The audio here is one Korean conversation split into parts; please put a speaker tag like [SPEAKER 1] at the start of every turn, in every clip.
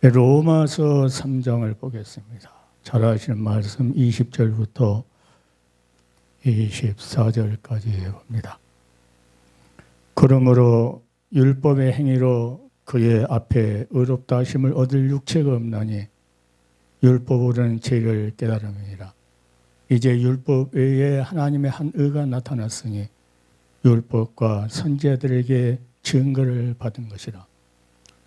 [SPEAKER 1] 로마서 3장을 보겠습니다. 잘 아시는 말씀 20절부터 24절까지 봅니다. 그러므로 율법의 행위로 그의 앞에 의롭다 하심을 얻을 육체가 없나니 율법으로는 죄를 깨달음이니라. 이제 율법 외에 하나님의 한 의가 나타났으니 율법과 선지자들에게 증거를 받은 것이라.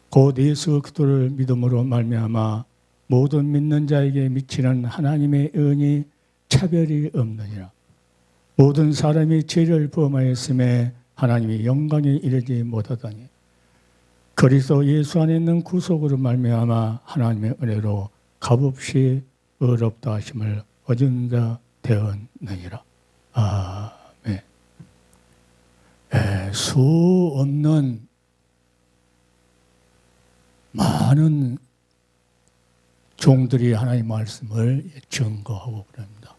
[SPEAKER 1] 곧 예수 그리스도를 믿음으로 말미암아 모든 믿는 자에게 미치는 하나님의 은이 차별이 없느니라. 모든 사람이 죄를 범하였음에 하나님의 영광에 이르지 못하다니 그리스도 예수 안에 있는 구속으로 말미암아 하나님의 은혜로 값없이 의롭다 하심을 얻은 자 되었느니라. 아멘. 수 없는 많은 종들이 하나님의 말씀을 증거하고 그럽니다.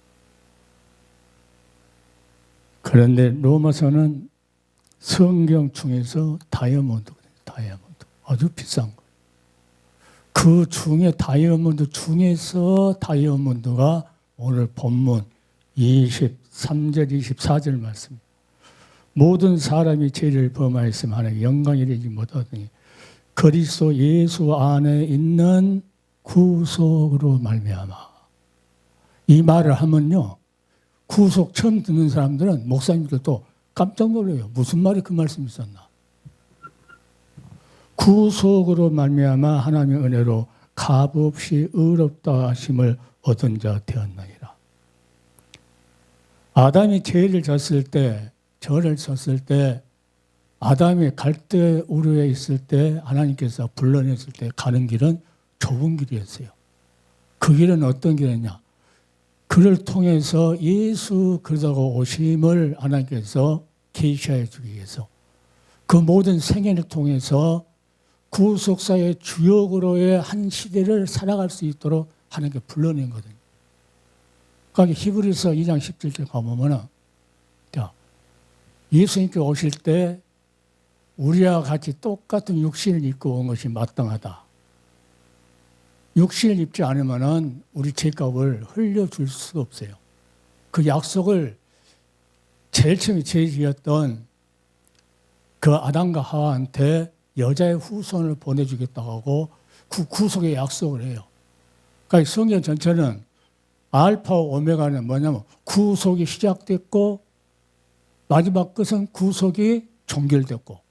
[SPEAKER 1] 그런데 로마서는 성경 중에서 다이아몬드거든요. 다이아몬드. 아주 비싼 거예요. 그 중에 다이아몬드 중에서 다이아몬드가 오늘 본문 23절 24절 말씀입니다. 모든 사람이 죄를 범하였으면 하나님의 영광이 이르지 못하더니 그리스도 예수 안에 있는 구속으로 말미암아. 이 말을 하면요, 구속 처음 듣는 사람들은 목사님들도 깜짝 놀라요. 무슨 말이 그 말씀이 있었나? 구속으로 말미암아 하나님의 은혜로 값없이 의롭다 하심을 얻은 자 되었나이다. 아담이 죄를 졌을 때, 저를 졌을 때, 아담이 갈대 우르에 있을 때 하나님께서 불러냈을 때 가는 길은 좁은 길이었어요. 그 길은 어떤 길이냐? 그를 통해서 예수 그리스도가 오심을 하나님께서 계시해 주기 위해서 그 모든 생애를 통해서 구속사의 주역으로의 한 시대를 살아갈 수 있도록 하나님께 불러낸 거거든요. 그러니까 히브리서 2장 17절 가보면은 예수님께 오실 때 우리와 같이 똑같은 육신을 입고 온 것이 마땅하다. 육신을 입지 않으면 우리 죄값을 흘려줄 수 없어요. 그 약속을 제일 처음에 죄 지었던 그 아담과 하와한테 여자의 후손을 보내주겠다고 하고 그 구속의 약속을 해요. 그러니까 성경 전체는 알파와 오메가는 뭐냐면 구속이 시작됐고 마지막 끝은 구속이 종결됐고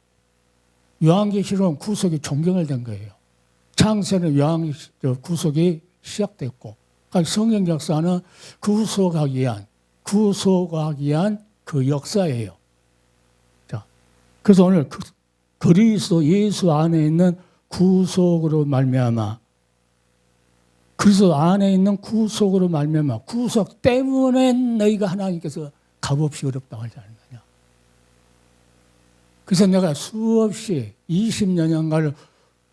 [SPEAKER 1] 요한계시록은 구속이 종결된 거예요. 창세는 구속이 시작됐고 그러니까 성경 역사는 구속하기 위한 그 역사예요. 자, 그래서 오늘 그리스도 예수 안에 있는 구속으로 말미암아 그리스도 안에 있는 구속으로 말미암아 구속 때문에 너희가 하나님께서 값없이 어렵다고 하지 않느냐. 그래서 내가 수없이 20년간을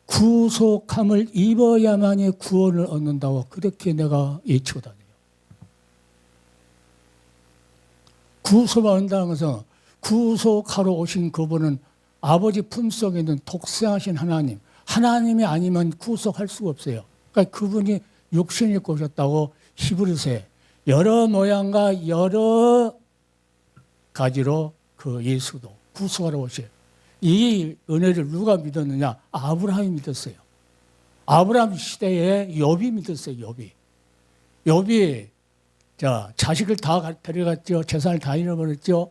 [SPEAKER 1] 구속함을 입어야만이 구원을 얻는다고 그렇게 내가 외치고 다녀요. 구속을 얻는다는 것은 구속하러 오신 그분은 아버지 품속에 있는 독생하신 하나님, 하나님이 아니면 구속할 수가 없어요. 그러니까 그분이 육신을 입고 오셨다고 히브리서에 여러 모양과 여러 가지로 그 예수도 구속하러 오셔요. 이 은혜를 누가 믿었느냐? 아브라함이 믿었어요. 아브라함 시대에 욥이 믿었어요. 욥이 자식을 다 데려갔죠. 재산을 다 잃어버렸죠.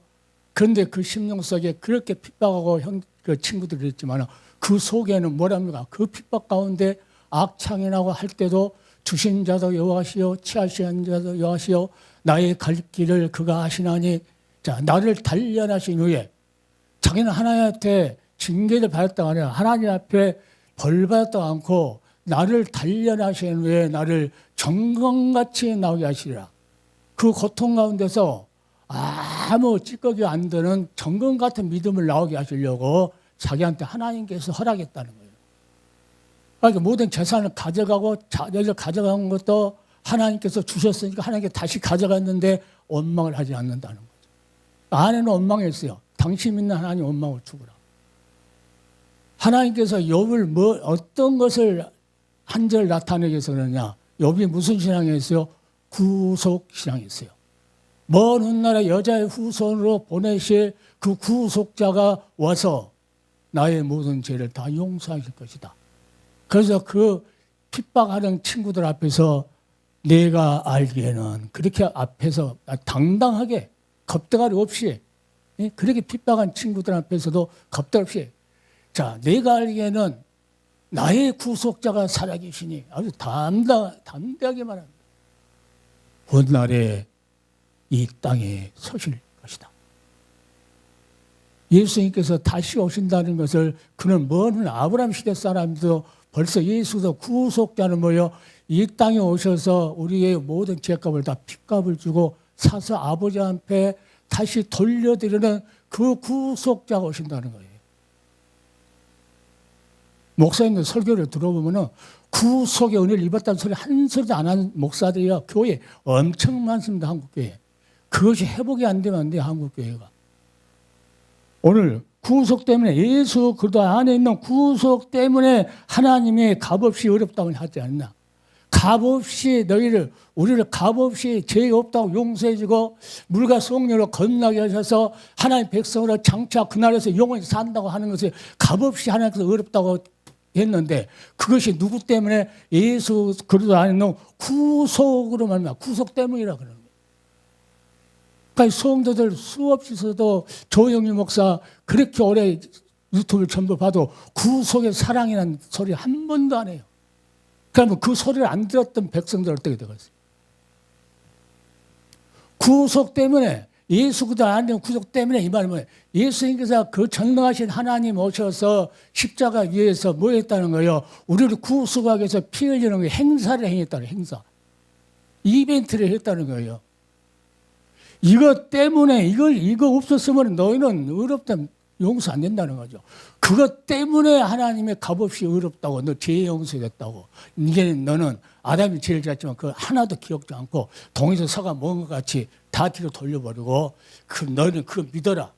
[SPEAKER 1] 그런데 그 심령 속에 그렇게 핍박하고 그 친구들이 있지만 그 속에는 뭐랍니까? 그 핍박 가운데 악창이 나고 할 때도 주신 자도 여호와시요 취하신 자도 여호와시요 나의 갈 길을 그가 아시나니 나를 단련하신 후에 자기는 하나님한테 징계를 받았다가 아니라 하나님 앞에 벌 받았다가 않고 나를 단련하신 후에 나를 정금같이 나오게 하시리라. 그 고통 가운데서 아무 찌꺼기 안 드는 정금 같은 믿음을 나오게 하시려고 자기한테 하나님께서 허락했다는 거예요. 그러니까 모든 재산을 가져가고 자녀를 가져간 것도 하나님께서 주셨으니까 하나님께 다시 가져갔는데 원망을 하지 않는다는 거죠. 아내는 원망했어요. 당신 믿는 하나님 원망을 주구라. 하나님께서 욥을 어떤 것을 한 절 나타내기 위해서 그러냐? 욥이 무슨 신앙이었어요? 구속 신앙이었어요. 먼 훗날에 여자의 후손으로 보내실 그 구속자가 와서 나의 모든 죄를 다 용서하실 것이다. 그래서 그 핍박하는 친구들 앞에서 내가 알기에는 그렇게 앞에서 당당하게 겁대가리 없이, 그렇게 핍박한 친구들 앞에서도 겁대가리 없이, 자, 내가 알기에는 나의 구속자가 살아계시니 아주 담대하게 말합니다. 훗날에 이 땅에 서실 것이다. 예수님께서 다시 오신다는 것을 그는 먼 아브라함 시대 사람도 벌써 예수도 구속자는 뭐요? 이 땅에 오셔서 우리의 모든 죄값을 다 핏값을 주고 사서 아버지 앞에 다시 돌려드리는 그 구속자가 오신다는 거예요. 목사님들 설교를 들어보면은 구속의 은혜를 입었다는 소리 한 소리도 안 하는 목사들이야 교회 엄청 많습니다. 한국교회. 그것이 회복이 안 되면 안 돼요. 한국교회가. 오늘 구속 때문에 예수 그리스도 안에 있는 구속 때문에 하나님이 값없이 어렵다고 하지 않나. 값없이 우리를 값없이 죄 없다고 용서해주고 물과 성령으로 건너게 하셔서 하나님 백성으로 장차 그날에서 영원히 산다고 하는 것이 값없이 하나님께서 어렵다고 했는데 그것이 누구 때문에? 예수 그리스도 안에 있는 구속으로 말미암아 구속 때문이라 그러는 거예요. 그러니까 성도들 수없이 있어도 조영희 목사 그렇게 오래 유튜브를 전부 봐도 구속의 사랑이라는 소리 한 번도 안 해요. 그러면 그 소리를 안 들었던 백성들 어떻게 되겠어요? 구속 때문에 예수 그리스도 안에 있는 구속 때문에 이 말은 뭐예요? 예수님께서 그 전능하신 하나님 오셔서 십자가 위에서 뭐 했다는 거예요? 우리를 구속하기 위해서 피 흘리는 거 행사를 행했다는 행사. 이벤트를 했다는 거예요. 이것 때문에 이거 없었으면 너희는 어렵다면 용서 안 된다는 거죠. 그것 때문에 하나님의 값없이 어렵다고 너 죄 용서됐다고. 이제 너는 아담이 죄를 지었지만 그 하나도 기억도 않고 동에서 사과 먹은 것 같이 다 뒤로 돌려버리고 너희는 그거 믿어라.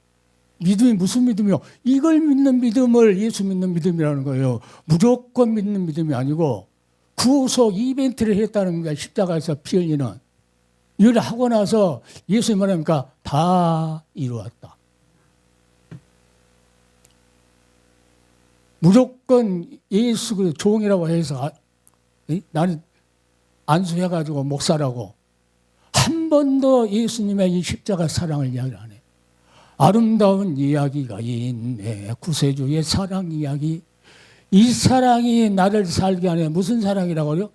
[SPEAKER 1] 믿음이 무슨 믿음이요? 이걸 믿는 믿음을 예수 믿는 믿음이라는 거예요. 무조건 믿는 믿음이 아니고 구속 이벤트를 했다는 거예요. 십자가에서 피 흘리는. 이걸 하고 나서 예수님 말합니까? 다 이루었다. 무조건 예수 그 종이라고 해서 나는 안수해가지고 목사라고 한 번도 예수님의 이 십자가 사랑을 이야기 안 해. 아름다운 이야기가 있네. 구세주의 사랑 이야기. 이 사랑이 나를 살게 하네. 무슨 사랑이라고 그래요?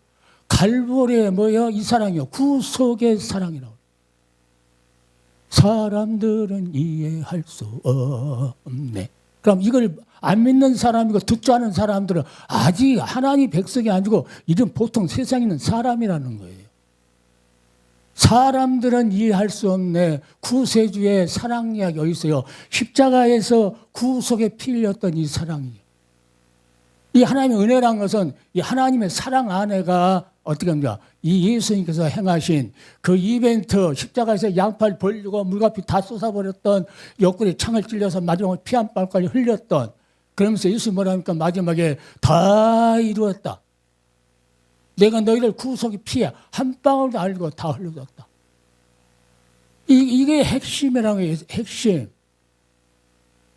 [SPEAKER 1] 갈보리의 뭐요? 이 사랑이요. 구속의 사랑이라고. 사람들은 이해할 수 없네. 그럼 이걸 안 믿는 사람이고 듣지 않은 사람들은 아직 하나님 백성이 아니고 이런 보통 세상에 있는 사람이라는 거예요. 사람들은 이해할 수 없네. 구세주의 사랑 이야기 어디 있어요? 십자가에서 구속에 피 흘렸던 이 사랑이에요. 이 하나님의 은혜란 것은 이 하나님의 사랑 안에가 어떻게 합니까? 이 예수님께서 행하신 그 이벤트, 십자가에서 양팔 벌리고 물과 피 다 쏟아버렸던, 옆구리 창을 찔려서 마지막에 피 한 방울까지 흘렸던, 그러면서 예수님 뭐라 합니까? 마지막에 다 이루었다. 내가 너희를 구속의 피에 한 방울도 알고 다 흘려줬다. 이게 핵심이라는 거예요. 핵심.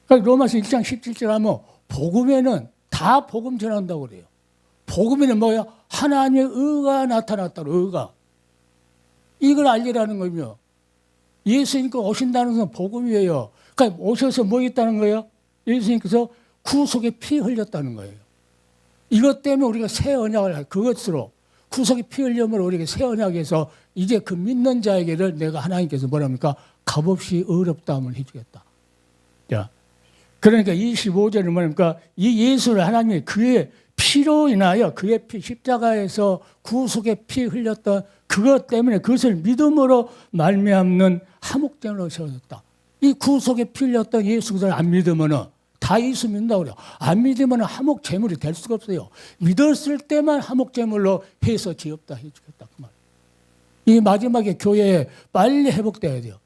[SPEAKER 1] 그러니까 로마서 1장 17절 하면 복음에는 다 복음 전한다고 그래요. 복음에는 뭐야? 하나님의 의가 나타났다고, 의가. 이걸 알리라는 거며, 예수님께서 오신다는 것은 복음이에요. 그러니까 오셔서 뭐 했다는 거예요? 예수님께서 구속에 피 흘렸다는 거예요. 이것 때문에 우리가 새 언약을, 그것으로 구속에 피 흘림으로 우리에게 새 언약에서 이제 그 믿는 자에게를 내가 하나님께서 뭐랍니까? 값없이 어렵다함을 해주겠다. 자, 그러니까 25절은 뭐랍니까? 이 예수를 하나님이 그의 피로 인하여 그의 피, 십자가에서 구속의 피 흘렸던 그것 때문에 그것을 믿음으로 말미암는 화목제물로 세워졌다. 이 구속에 피 흘렸던 예수 그리스도를 안 믿으면은 다 예수 믿는다고 그래요. 안 믿으면은 화목제물이 될 수가 없어요. 믿었을 때만 화목제물로 해서 지었다 해주겠다. 그 말. 이 마지막에 교회에 빨리 회복돼야 돼요.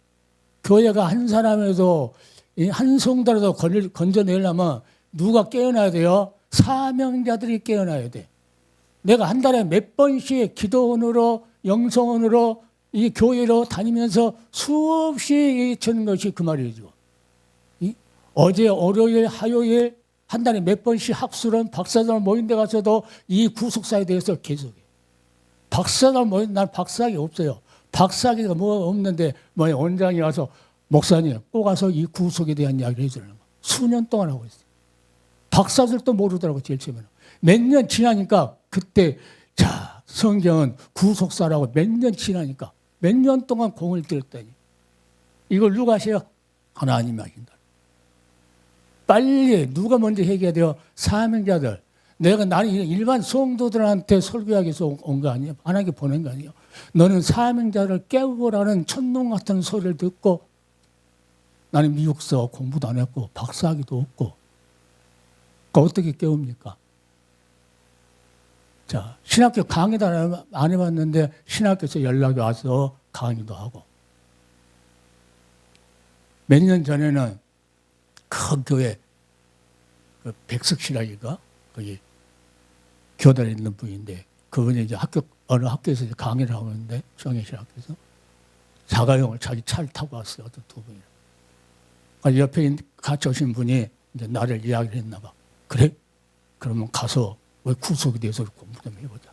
[SPEAKER 1] 교회가 한 사람에도 한 성도라도 건져내려면 누가 깨어나야 돼요? 사명자들이 깨어나야 돼. 내가 한 달에 몇 번씩 기도원으로 영성원으로 이 교회로 다니면서 수없이 듣는 것이 그 말이죠. 어제 월요일, 화요일 한 달에 몇 번씩 학술은 박사들 모인 데 가서도 이 구속사에 대해서 계속해. 박사들 모인 난 박사학위 없어요. 박사학위가 뭐 없는데 뭐 원장이 와서 목사님 꼭 와서 이 구속에 대한 이야기를 해주는 거. 수년 동안 하고 있어요. 박사들도 모르더라고 제일 처음에는. 몇 년 지나니까 그때 자 성경은 구속사라고 몇 년 지나니까 몇 년 동안 공을 들였더니 이걸 누가 하세요? 하나님이 하신다. 빨리 누가 먼저 해결해야 돼요? 사명자들. 나는 일반 성도들한테 설교하기 위해서 온 거 아니에요? 하나님께 보낸 거 아니에요? 너는 사명자를 깨우라는 천둥 같은 소리를 듣고 나는 미국서 공부도 안 했고 박사학위도 없고 어떻게 깨웁니까? 자, 신학교 강의도 안 해봤는데 신학교에서 연락이 와서 강의도 하고 몇 년 전에는 큰 교회 그 백석신학인가 거기 교단에 있는 분인데 그분이 이제 어느 학교에서 이제 강의를 하고 있는데 정예신학교에서 자가용을 자기 차를 타고 왔어요. 어떤 두 분이. 아니, 옆에 같이 오신 분이 이제 나를 이야기를 했나 봐. 그래? 그러면 가서 왜 구속에 대해서 공부 좀 해보자.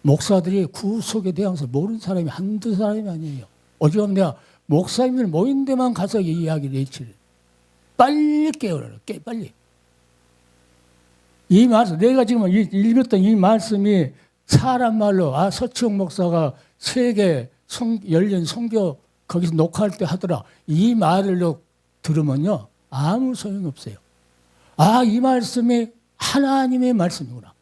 [SPEAKER 1] 목사들이 구속에 대해서 모르는 사람이 한두 사람이 아니에요. 어지간하면 내가 목사님들 모인 데만 가서 이 이야기를 했지. 빨리 깨우라. 빨리. 이 말씀, 내가 지금 읽었던 이 말씀이 사람 말로, 서치용 목사가 세계 열린 선교 거기서 녹화할 때 하더라. 이 말을 들으면요. 아무 소용이 없어요. 이 말씀이 하나님의 말씀이구나.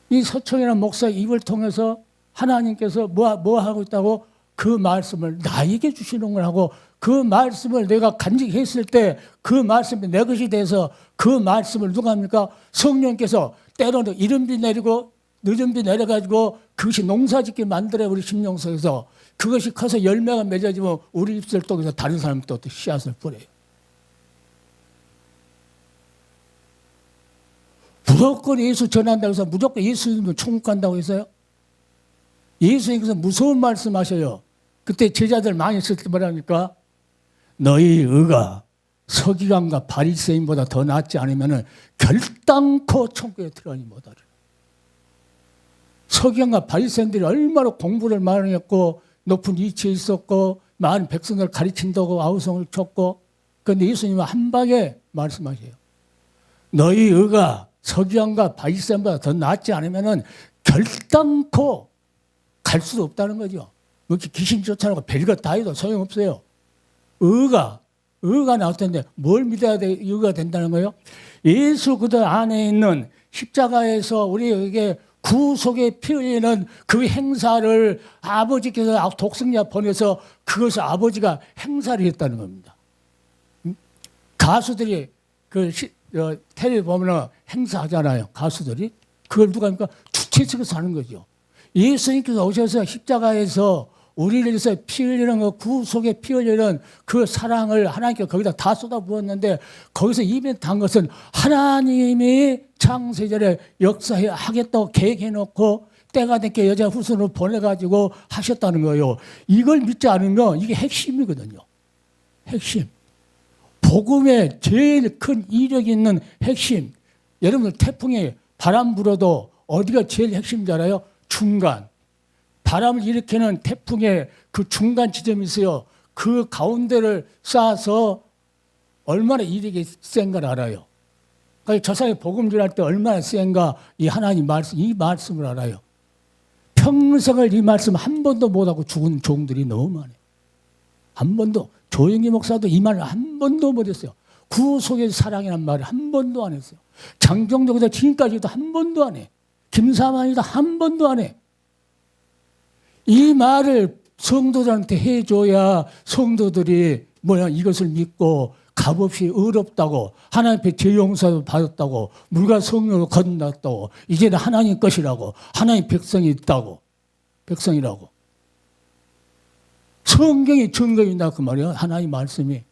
[SPEAKER 1] 이 서청이라는 목사의 입을 통해서 하나님께서 뭐 하고 있다고 그 말씀을 나에게 주시는 거라고 그 말씀을 내가 간직했을 때 그 말씀이 내 것이 돼서 그 말씀을 누가 합니까? 성령께서 때로는 이른 비 내리고 늦은 비 내려가지고 그것이 농사짓게 만들어요. 우리 심령 속에서. 그것이 커서 열매가 맺어지면 우리 입술 속에서 다른 사람이 또 씨앗을 뿌려요. 무조건 예수 전한다고 해서 무조건 예수님은 천국 간다고 해서요? 예수님께서 무서운 말씀 하셔요. 그때 제자들 많이 있을 때 뭐랍니까? 너희 의가 서기관과 바리새인보다 더 낫지 않으면 결단코 천국에 들어가니 못하리라. 서기관과 바리새인들이 얼마나 공부를 많이 했고 높은 위치에 있었고 많은 백성을 가르친다고 아우성을 쳤고 그런데 예수님은 한 방에 말씀하세요. 너희 의가 서기관과 바리새인보다 더 낫지 않으면 결단코 갈 수도 없다는 거죠. 이렇게 귀신 쫓아나고 별것 다 해도 소용없어요. 의가 나올 텐데 뭘 믿어야 의가 된다는 거예요? 예수 그들 안에 있는 십자가에서 우리에게 구속에 피 흘리는 그 행사를 아버지께서 독생자 보내서 그것을 아버지가 행사를 했다는 겁니다. 가수들이 텔레비 보면 행사하잖아요. 가수들이. 그걸 누가 합니까? 주체적으로 하는 거죠. 예수님께서 오셔서 십자가에서 우리를 위해서 피 흘리는 그 구속에 피 흘리는 그 사랑을 하나님께 거기다 다 쏟아부었는데 거기서 이벤트 한 것은 하나님이 창세전에 역사하겠다고 계획해놓고 때가 되게 여자 후손을 보내가지고 하셨다는 거예요. 이걸 믿지 않으면 이게 핵심이거든요. 핵심. 복음의 제일 큰 이력이 있는 핵심. 여러분 태풍이 바람 불어도 어디가 제일 핵심인지 알아요? 중간. 바람을 일으키는 태풍의 그 중간 지점이 있어요. 그 가운데를 쌓아서 얼마나 이력이 센 걸 알아요. 그러니까 저 사람이 복음 전할 때 얼마나 센가 이 하나님 말씀, 이 말씀을 알아요. 평생을 이 말씀 한 번도 못하고 죽은 종들이 너무 많아요. 한 번도. 조영기 목사도 이 말을 한 번도 못했어요. 구속의 사랑이란 말을 한 번도 안 했어요. 장정도보다 지금까지도 한 번도 안 해. 김사만이도 한 번도 안 해. 이 말을 성도들한테 해줘야 성도들이 이것을 믿고 값없이 의롭다고 하나님 앞에 죄 용서도 받았다고 물과 성령으로 거듭났다고 이제는 하나님 것이라고 하나님 백성이 있다고 백성이라고 성경이 증거인다 그 말이에요. 하나님 말씀이.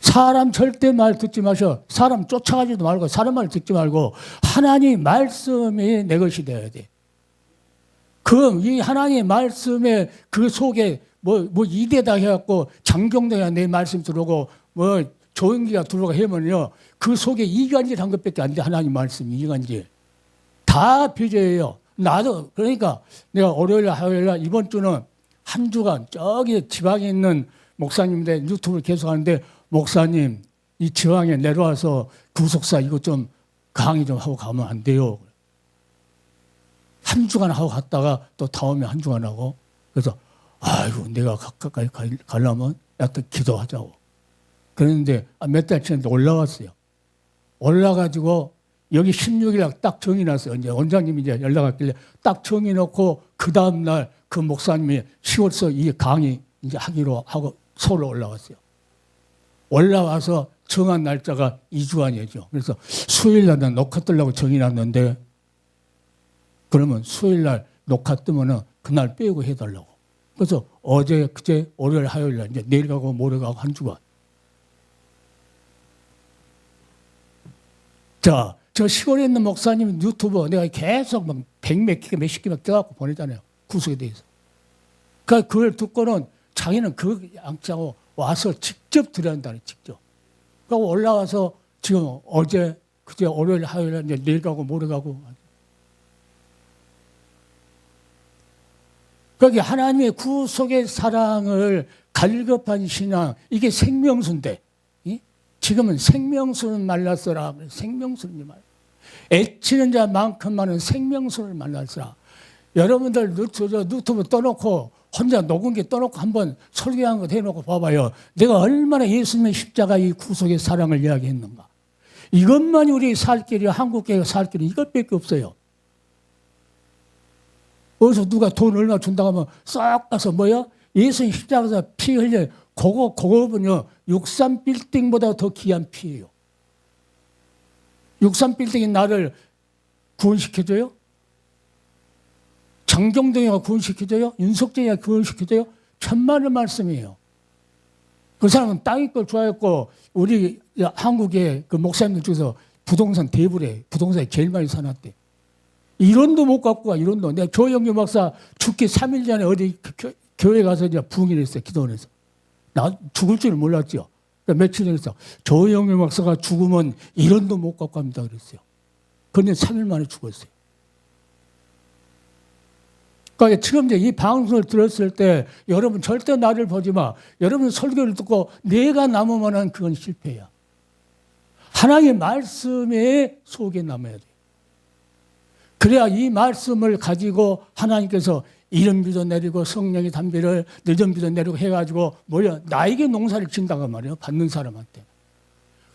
[SPEAKER 1] 사람 절대 말 듣지 마셔. 사람 쫓아가지도 말고 사람 말 듣지 말고 하나님 말씀이 내 것이 되어야 돼. 그럼 이 하나님의 말씀에 그 속에 뭐 이대다 해갖고 장경동이가 내 말씀 들어오고 뭐 조영기가 들어오고 하면요. 그 속에 이간질 한 것밖에 안 돼. 하나님 말씀 이간질. 다 비제예요. 나도 그러니까 내가 월요일 화요일 이번 주는 한 주간 저기 지방에 있는 목사님들 유튜브를 계속 하는데 목사님 이 지방에 내려와서 구속사 이거 좀 강의 좀 하고 가면 안 돼요. 한 주간 하고 갔다가 또 다음에 한 주간 하고 그래서 아이고 내가 가까이 가려면 약간 기도하자고. 그랬는데 몇 달 지났는데 올라왔어요. 올라가지고 여기 16일 날 딱 정해놨어요. 이제 원장님이 이제 연락 왔길래 딱 정해놓고 그 다음날 그 목사님이 10월서 이 강의 이제 하기로 하고 서울로 올라왔어요. 올라와서 정한 날짜가 2주간이죠. 그래서 수요일 날 녹화 뜨려고 정해놨는데 그러면 수요일 날 녹화 뜨면은 그날 빼고 해달라고. 그래서 어제, 그제, 월요일, 화요일 날 이제 내일 가고 모레 가고 한 주간. 자, 저 시골에 있는 목사님 유튜브 내가 계속 막 몇십 개 막 떠갖고 보내잖아요. 구속에 대해서. 그러니까 그걸 듣고는 자기는 그 양치하고 와서 직접 들어간다는 직접. 그러고 올라와서 지금 어제, 그제 월요일, 화요일 이제 내일 가고 모레 가고. 그러니까 하나님의 구속의 사랑을 갈급한 신앙, 이게 생명수인데, 지금은 생명수는 말랐어라. 생명수는 말. 애치는 자만큼만은 생명수를 말랐어라. 여러분들 유튜브 떠놓고 혼자 녹음기 떠놓고 한번 설교한 거 해놓고 봐봐요. 내가 얼마나 예수님의 십자가 이 구속의 사랑을 이야기했는가. 이것만이 우리 살 길이 한국교회가 살 길이 이것밖에 없어요. 어디서 누가 돈 얼마 준다고 하면 싹 가서 뭐야? 예수님 십자가에서 피 흘려. 그거는요, 63빌딩보다 더 귀한 피예요. 63빌딩이 나를 구원시켜줘요? 장경동이가 구원시켜줘요? 윤석재가 구원시켜줘요? 천만의 말씀이에요. 그 사람은 땅이 걸 좋아했고, 우리 한국의 그 목사님들 중에서 부동산 대부래. 부동산에 제일 많이 사놨대. 1원도 못 갖고 가, 1원도. 내가 조영규 목사 죽기 3일 전에 어디 교회 가서 이제 부흥을 했어요. 기도를 해서. 나 죽을 줄을 몰랐죠. 그러니까 며칠 전에 조영규 목사가 죽으면 1원도 못 갖고 갑니다. 그랬어요. 그런데 3일 만에 죽었어요. 그러니까 지금 이제 이 방송을 들었을 때 여러분 절대 나를 보지 마. 여러분 설교를 듣고 내가 남으면 그건 실패야. 하나님의 말씀에 속에 남아야 돼. 그래야 이 말씀을 가지고 하나님께서 이른 비도 내리고 성령의 담비를 늦은 비도 내리고 해가지고 뭐야 나에게 농사를 진다고 말이에요. 받는 사람한테.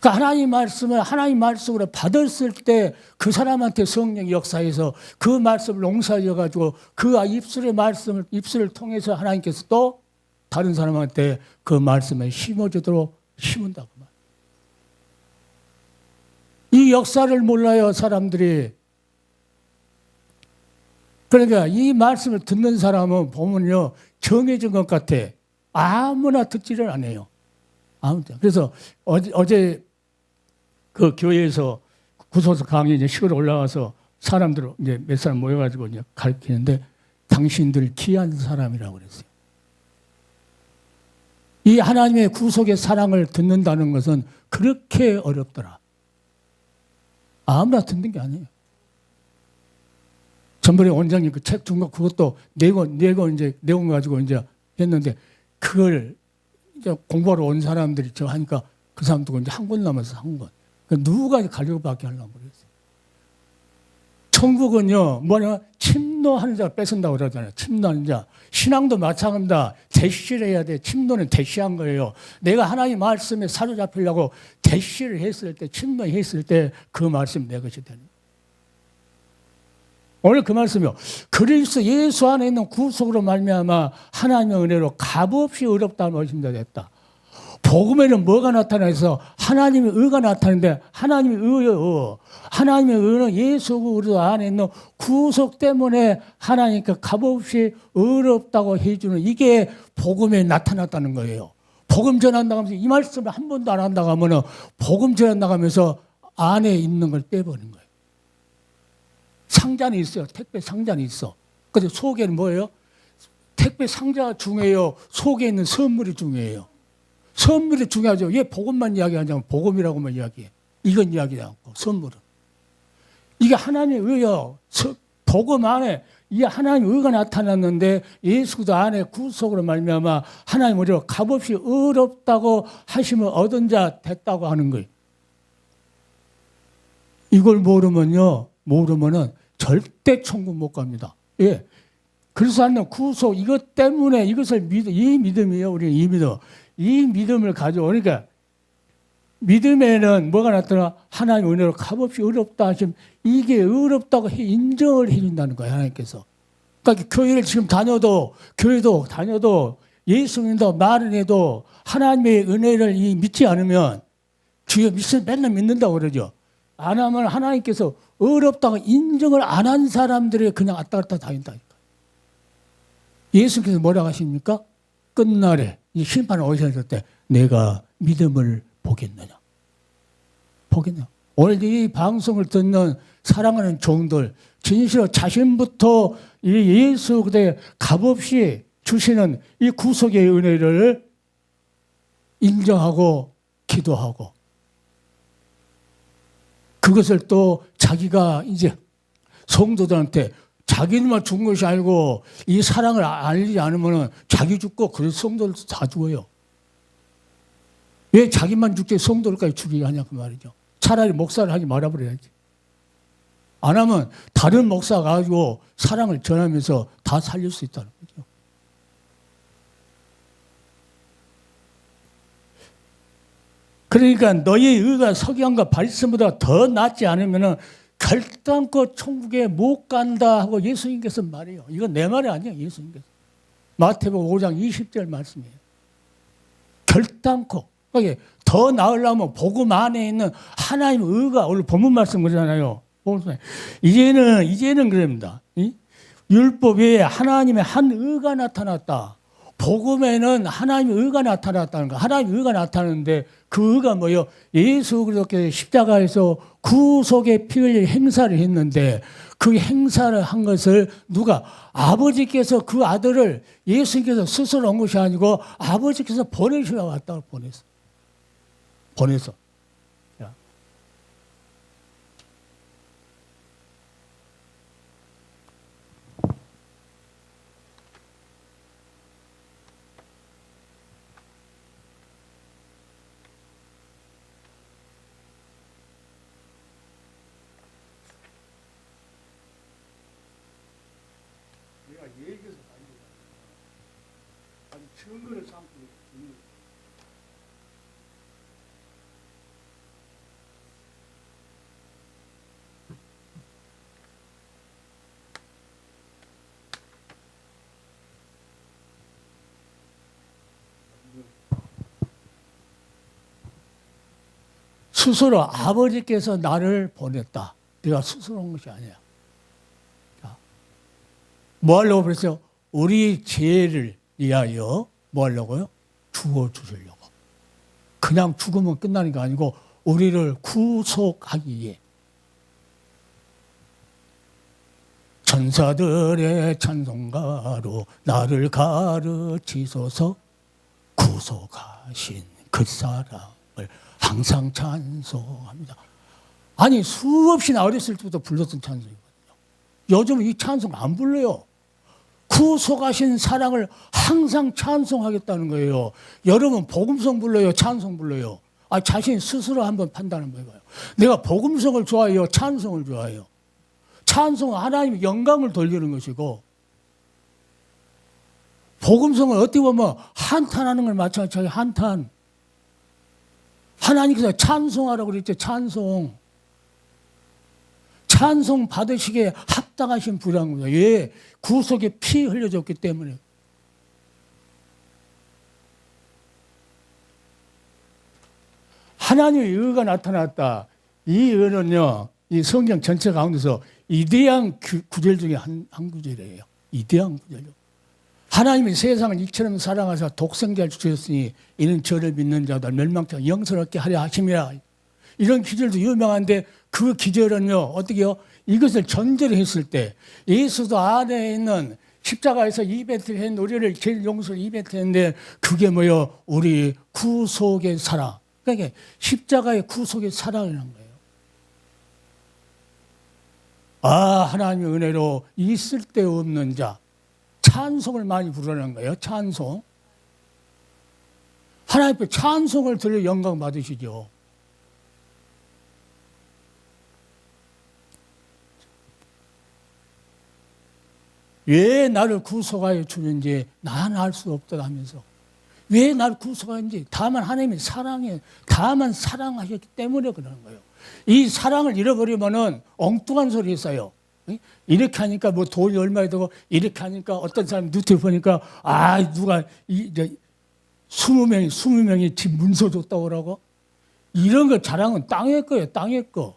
[SPEAKER 1] 그 하나님 말씀을 하나님 말씀으로 받았을 때 그 사람한테 성령이 역사해서 그 말씀을 농사지어가지고 그 입술을 통해서 하나님께서 또 다른 사람한테 그 말씀을 심어주도록 심은다고 말이에요. 이 역사를 몰라요, 사람들이. 그러니까 이 말씀을 듣는 사람은 보면요, 정해진 것 같아. 아무나 듣지를 않아요. 아무나. 그래서 어제 그 교회에서 구속사 강의 이제 시골에 올라가서 사람들 이제 몇 사람 모여가지고 이제 가르치는데 당신들 귀한 사람이라고 그랬어요. 이 하나님의 구속의 사랑을 듣는다는 것은 그렇게 어렵더라. 아무나 듣는 게 아니에요. 전번에 원장님 그 책 준 거 그것도 내고 이제 내용 가지고 이제 했는데 그걸 이제 공부하러 온 사람들이 저 하니까 그 사람도 이제 한 권 남아서 한 권. 누가 가려고 받게 하려고 모르겠어요. 천국은요, 뭐냐, 침노하는 자가 뺏은다고 그러잖아요. 침노하는 자. 신앙도 마찬가지입니다. 대시를 해야 돼. 침노는 대시한 거예요. 내가 하나님 말씀에 사로잡히려고 대시를 했을 때, 침노했을 때 그 말씀 내 것이 되는 거예요. 오늘 그 말씀이요. 그리스도 예수 안에 있는 구속으로 말미암아 하나님의 은혜로 값없이 의롭다는 말씀이 됐다. 복음에는 뭐가 나타나서 하나님의 의가 나타나는데 하나님의 의는 예수 그리스도 안에 있는 구속 때문에 하나님께 값없이 의롭다고 해주는 이게 복음에 나타났다는 거예요. 복음 전한다고 하면서 이 말씀을 한 번도 안 한다고 하면은 복음 전한다고 하면서 안에 있는 걸 빼버린 거예요. 상자는 있어요. 택배 상자는 있어. 근데 속에는 뭐예요? 택배 상자가 중요해요. 속에 있는 선물이 중요해요. 선물이 중요하죠. 얘 복음만 이야기하자면 복음이라고만 이야기해. 이건 이야기하지 않고 선물은. 이게 하나님의 의요. 복음 안에 이 하나님의 의가 나타났는데 예수도 안에 구속으로 말미암아 하나님 우리로 값없이 의롭다고 하시면 얻은 자 됐다고 하는 거예요. 이걸 모르면은 절대 천국 못 갑니다. 예. 그래서 하는 구속 이것 때문에 이것을 이 믿음이에요. 우리 이 믿음. 이 믿음을 가져오니까 믿음에는 뭐가 나타나? 하나님 은혜로 값없이 의롭다 하시면 이게 의롭다고 인정을 해준다는 거예요. 하나님께서. 그러니까 교회를 지금 교회도 다녀도 예수 믿는다고 말은 해도 하나님의 은혜를 믿지 않으면 주여 맨날 믿는다고 그러죠. 안 하면 하나님께서 의롭다고 인정을 안 한 사람들이 그냥 왔다 갔다 다닌다니까. 예수께서 뭐라고 하십니까? 끝날에 이 심판을 오셨을 때 내가 믿음을 보겠느냐. 오늘 이 방송을 듣는 사랑하는 종들 진실로 자신부터 이 예수 그대 값없이 주시는 이 구속의 은혜를 인정하고 기도하고 그것을 또 자기가 이제 성도들한테 자기만 죽은 것이 아니고 이 사랑을 알리지 않으면 자기 죽고 그 성도들 다 죽어요. 왜 자기만 죽지 성도들까지 죽이게 하냐 그 말이죠. 차라리 목사를 하지 말아버려야지. 안 하면 다른 목사가 가지고 사랑을 전하면서 다 살릴 수 있다는 거죠. 그러니까 너의 의가 석양과 발sem보다 더 낫지 않으면 결단코 천국에 못 간다 하고 예수님께서 말해요. 이건 내 말이 아니에요. 예수님께서. 마태복음 5장 20절 말씀이에요. 결단코. 더 나으려면 복음 안에 있는 하나님의 의가 오늘 본문 말씀 그러잖아요. 이제는 그럽니다. 율법에 하나님의 한 의가 나타났다. 복음에는 하나님의 의가 나타났다는 거. 하나님의 의가 나타나는데 그 의가 뭐예요? 예수 그렇게 십자가에서 구속의 피 흘릴 행사를 했는데 그 행사를 한 것을 누가? 아버지께서 그 아들을 예수님께서 스스로 온 것이 아니고 아버지께서 보내시러 왔다고 보내서. 내가 얘기해서 아니 증거를 삼고 있는 스스로 아버지께서 나를 보냈다. 내가 스스로 온 것이 아니야. 뭐 하려고 그랬어요? 우리 죄를 위하여 뭐 하려고요? 죽어주시려고. 그냥 죽으면 끝나는 게 아니고 우리를 구속하기 위해. 천사들의 찬송가로 나를 가르치소서 구속하신 그 사람을 항상 찬송합니다. 아니 수없이 나 어렸을 때부터 불렀던 찬송이거든요. 요즘은 이 찬송 안 불러요. 구속하신 사랑을 항상 찬송하겠다는 거예요. 여러분 복음성 불러요? 찬송 불러요? 자신 스스로 한번 판단을 해봐요. 내가 복음성을 좋아해요? 찬송을 좋아해요? 찬송은 하나님의 영광을 돌리는 것이고 복음성을 어떻게 보면 한탄하는 걸 마찬가지예요. 한탄. 하나님께서 찬송하라고 그랬죠. 찬송. 찬송 받으시기에 합당하신 분이라는 거예요. 왜? 구속에 피 흘려졌기 때문에. 하나님의 의가 나타났다. 이 의는요, 이 성경 전체 가운데서 이대한 구절 중에 한 구절이에요. 이대한 구절이요. 하나님이 세상을 이처럼 사랑하사 독생자를 주셨으니 이는 저를 믿는 자들 멸망치 않고 영생 얻게 하려 하심이라. 이런 기절도 유명한데 그 기절은요 어떻게요? 이것을 전제로 했을 때 예수도 안에 있는 십자가에서 이벤트를 했는데 우리를 제일 용서를 이벤트 했는데 그게 뭐요? 우리 구속의 사랑. 그러니까 십자가의 구속의 사랑이라는 거예요. 아, 하나님의 은혜로 있을 데 없는 자. 찬송을 많이 부르는 거예요. 찬송. 하나님 앞에 찬송을 들려 영광 받으시죠. 왜 나를 구속하여 주는지 나는 알 수 없다 하면서 왜 나를 구속하는지 다만 하나님의 사랑에 다만 사랑하셨기 때문에 그러는 거예요. 이 사랑을 잃어버리면은 엉뚱한 소리 했어요. 이렇게 하니까 뭐 돈이 얼마에 되고 이렇게 하니까 어떤 사람 유튜브 보니까 아 누가 20명이 집 문서 줬다고 그러고 이런 거 자랑은 땅의 거예요. 땅의 거.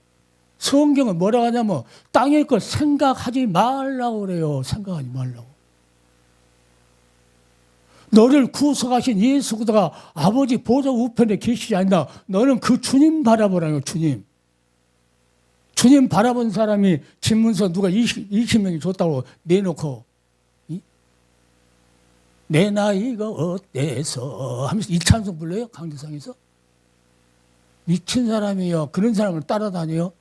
[SPEAKER 1] 성경은 뭐라고 하냐면 땅의 거 생각하지 말라고 그래요. 생각하지 말라고. 너를 구속하신 예수 그리스도가 아버지 보좌 우편에 계시지 않나. 너는 그 주님 바라보라요. 주님. 주님 바라본 사람이 집문서 누가 20명이 줬다고 내놓고 내 나이가 어때서 하면서 이 찬송 불러요? 강대상에서? 미친 사람이요. 그런 사람을 따라다녀요?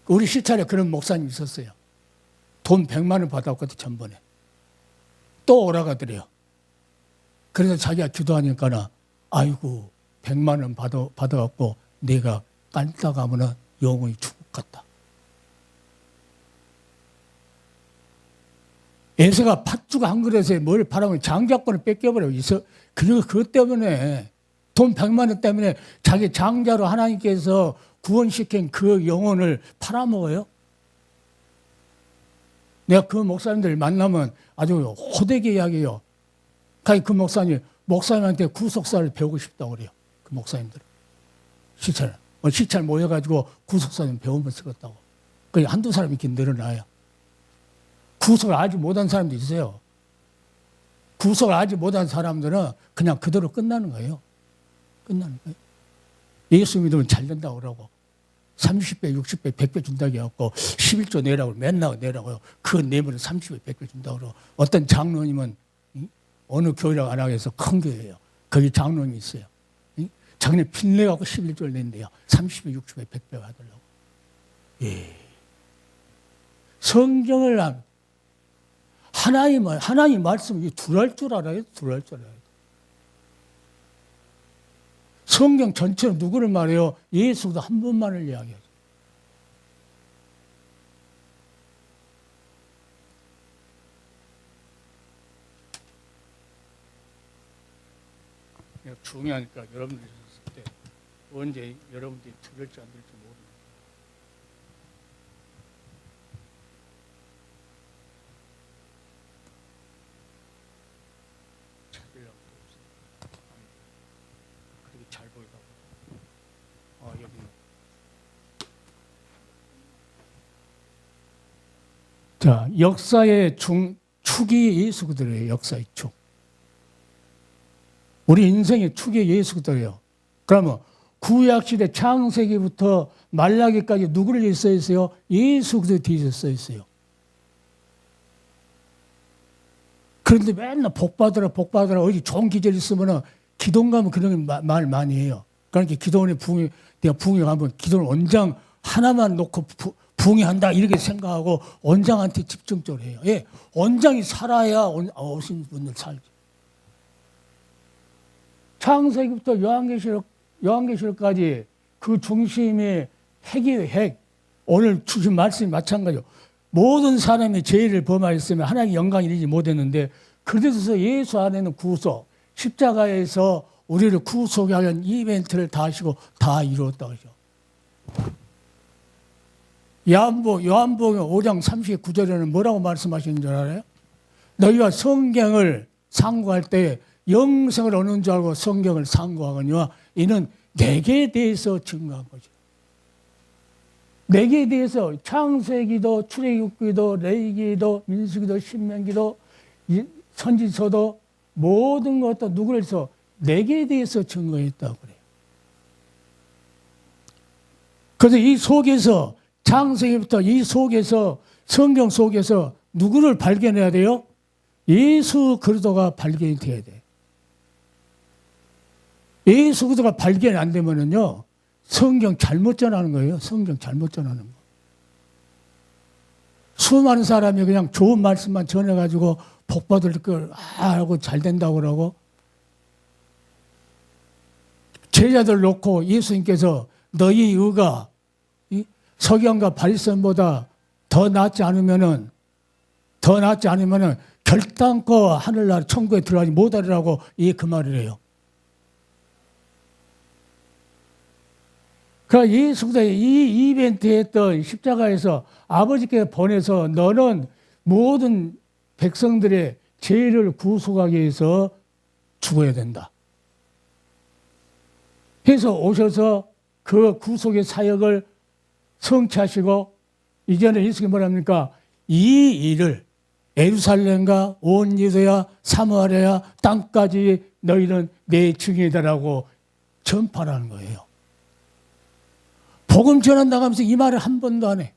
[SPEAKER 1] 우리 시찰에 그런 목사님 있었어요. 돈 100만 원 받았거든 전번에. 또 오라가더래요. 그래서 자기가 기도하니까 아이고 100만 원 받아갖고 내가 깔다가면은 영원히 죽을 것 같다. 에서가 팥죽 한 그릇에 뭘 바라면 장자권을 뺏겨버려요. 그리고 그것 때문에 돈 100만 원 때문에 자기 장자로 하나님께서 구원시킨 그 영혼을 팔아먹어요. 내가 그 목사님들 만나면 아주 호되게 이야기해요. 그 목사님한테 구속사를 배우고 싶다고 그래요. 그 목사님들. 시찰 모여가지고 구속사님 배우면 쓰겠다고. 그 한두 사람 이렇게 늘어나요. 구속을 알지 못한 사람도 있어요. 구속을 알지 못한 사람들은 그냥 그대로 끝나는 거예요. 끝나는 거예요. 예수 믿으면 잘 된다고 그러고 30배, 60배, 100배 준다고 해갖고 11조 내라고 맨날 내라고요. 그거 내면 30배, 100배 준다고 그러고 어떤 장로님은 어느 교회라고 안 하겠어 큰 교회예요. 거기 장로님이 있어요. 자기네 빚 내갖고 11조를 낸대요. 30배, 60배, 100배 받으려고. 예. 성경을 하나님 말씀 둘할 줄 알아요? 둘할 줄 알아요. 성경 전체로 누구를 말해요? 예수도 한 분만을 이야기해요. 중요하니까 여러분들이 있을 때 언제 여러분들이 들을지 안 들을지 모르는 찾으려고 없어요. 그렇게 잘 보이다고. 여기. 자, 역사의 축이 예수 그리스도예요. 역사의 축. 우리 인생의 축이 예수 그리스도예요. 그러면 구약시대 창세기부터 말라기까지 누구를 써 있어요? 예수 그리스도 뒤에서 써 있어요. 그런데 맨날 복 받으라 어디 좋은 기절 있으면 기도원 가면 그런 말 많이 해요. 그러니까 기도원에 내가 부흥회 가면 기도원 원장 하나만 놓고 부흥회한다 이렇게 생각하고 원장한테 집중적으로 해요. 예, 원장이 살아야 오신 분들 살죠. 창세기부터 요한계시록까지 그 중심이 핵이에요. 핵. 오늘 주신 말씀이 마찬가지요. 모든 사람이 죄를 범하였으면 하나님의 영광이 이르지 못했는데 그래서 예수 안에는 구속, 십자가에서 우리를 구속하는 이벤트를 다 하시고 다 이루었다고 하죠. 요한복음 5장 39절에는 뭐라고 말씀하시는 줄 알아요? 너희가 성경을 상고할 때 영생을 얻는 줄 알고 성경을 상고하거니와 이는 내게 대해서 증거한 거죠. 내기에 대해서 창세기도 출애굽기도 레위기도 민수기도 신명기도 선지서도 모든 것도 누구를 해서 내기에 대해서 증거했다고 그래요. 그래서 이 속에서 창세기부터 이 속에서 성경 속에서 누구를 발견해야 돼요? 예수 그리스도가 발견이 돼야 돼. 예수 그리스도가 발견이 안 되면은요, 성경 잘못 전하는 거예요. 성경 잘못 전하는 거. 수많은 사람이 그냥 좋은 말씀만 전해가지고 복 받을 걸 하고 잘 된다고 그러고, 제자들 놓고 예수님께서 너희 의가 서기관과 바리새인보다 더 낫지 않으면은 결단코 하늘나라 천국에 들어가지 못하리라고 그 말을 해요. 그러니까 예수가 이 이벤트에 했던 십자가에서 아버지께 보내서 너는 모든 백성들의 죄를 구속하기 위해서 죽어야 된다. 해서 오셔서 그 구속의 사역을 성취하시고 이제는 예수님이 뭐랍니까? 이 일을 예루살렘과 온 유대야 사마리아 땅까지 너희는 내 증인이다라고 전파하는 거예요. 복음 전한다고 하면서 이 말을 한 번도 안 해.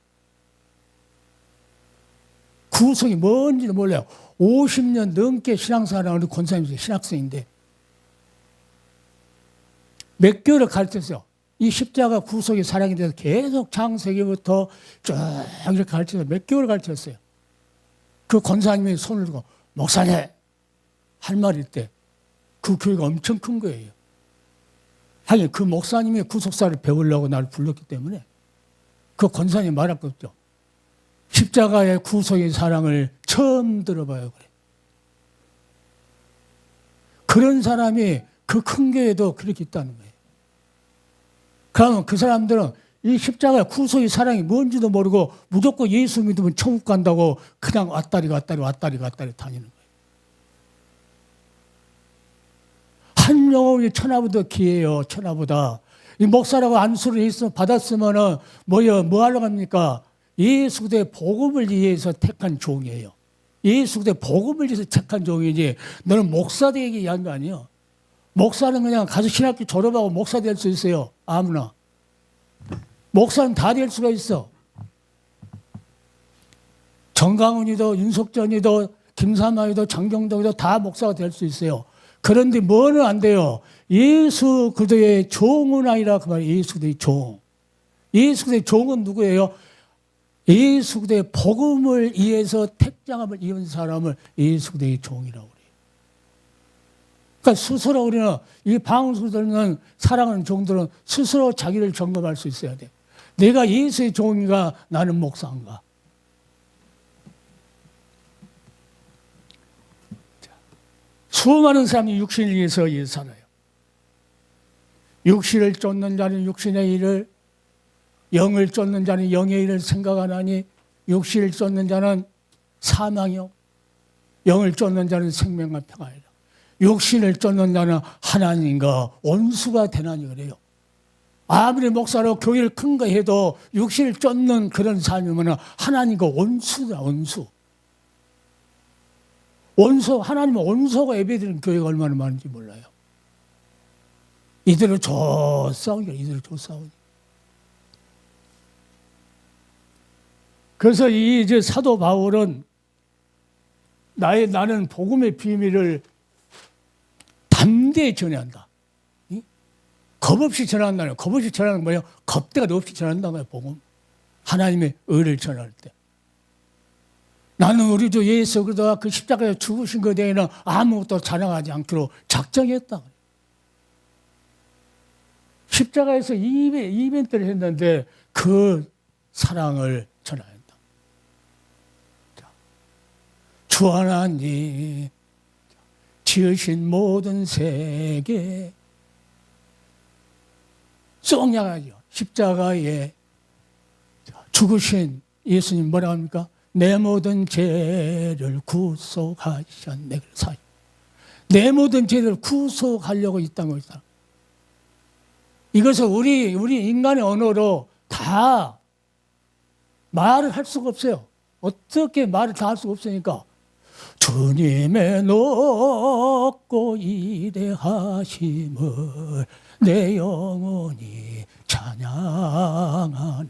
[SPEAKER 1] 구속이 뭔지도 몰라요. 50년 넘게 신앙생활을 하는 권사님이 신학생인데 몇 개월을 가르쳤어요. 이 십자가 구속의 사랑에 대해서 계속 창세기부터 쭉 이렇게 가르쳐서 몇 개월 가르쳤어요. 그 권사님이 손을 들고 목사님 할 말일 때 그 교회가 엄청 큰 거예요. 하긴 그 목사님이 구속사를 배우려고 나를 불렀기 때문에 그 권사님이 말할 거 없죠. 십자가의 구속의 사랑을 처음 들어봐요. 그래. 그런 사람이 그 큰 교회도 그렇게 있다는 거예요. 그러면 그 사람들은 이 십자가의 구속의 사랑이 뭔지도 모르고 무조건 예수 믿으면 천국 간다고 그냥 왔다리 다니는 거예요. 한 영혼이 천하보다 귀해요. 천하보다. 이 목사라고 안수를 받았으면은 뭐 하려고 합니까? 예수 그리스도의 복음을 위해서 택한 종이에요. 예수 그리스도의 복음을 위해서 택한 종이지 너는 목사 되기 위한 거 아니에요. 목사는 그냥 가서 신학교 졸업하고 목사 될 수 있어요. 아무나. 목사는 다 될 수가 있어. 정강훈이도 윤석전이도 김삼하이도 장경덕이도 다 목사가 될 수 있어요. 그런데 뭐는 안 돼요. 예수 그리스도의 종은 아니라 그 말이에요. 예수 그리스도의 종. 예수 그리스도의 종은 누구예요? 예수 그리스도의 복음을 위해서 택장함을 입은 사람을 예수 그리스도의 종이라고 그래요. 그러니까 스스로 우리는 이 방송을 듣는 사랑하는 종들은 스스로 자기를 점검할 수 있어야 돼. 내가 예수의 종인가 나는 목사인가. 수많은 사람이 육신을 위해서 살아요. 육신을 쫓는 자는 육신의 일을, 영을 쫓는 자는 영의 일을 생각하나니 육신을 쫓는 자는 사망이요 영을 쫓는 자는 생명과 평안이라. 육신을 쫓는 자는 하나님과 원수가 되나니 그래요. 아무리 목사로 교회를 큰 거 해도 육신을 쫓는 그런 삶이면 하나님과 원수다, 원수. 하나님은 원수가 예배드리는 교회가 얼마나 많은지 몰라요. 이대로 저 싸우니까, 이대로 저 싸우니까. 그래서 이제 사도 바울은 나는 복음의 비밀을 담대히 전해한다. 겁 없이 전한다는 거예요. 겁 없이 전하는 건 뭐예요? 겁대가 없이 전한다는 거예요, 복음. 하나님의 의를 전할 때. 나는 우리 주 예수 그리스도가 그 십자가에 죽으신 것에 대해서는 아무것도 자랑하지 않기로 작정했다. 십자가에서 이벤트를 했는데 그 사랑을 전해야 한다. 주 하나님 지으신 모든 세계 썩냐가죠. 십자가에 죽으신 예수님 뭐라고 합니까? 내 모든 죄를 구속하셨네. 내 모든 죄를 구속하려고 이 땅에 있다. 이것을 우리 인간의 언어로 다 말을 할 수가 없어요. 어떻게 말을 다 할 수가 없으니까 주님의 높고 위대하심을 내 영혼이 찬양하네.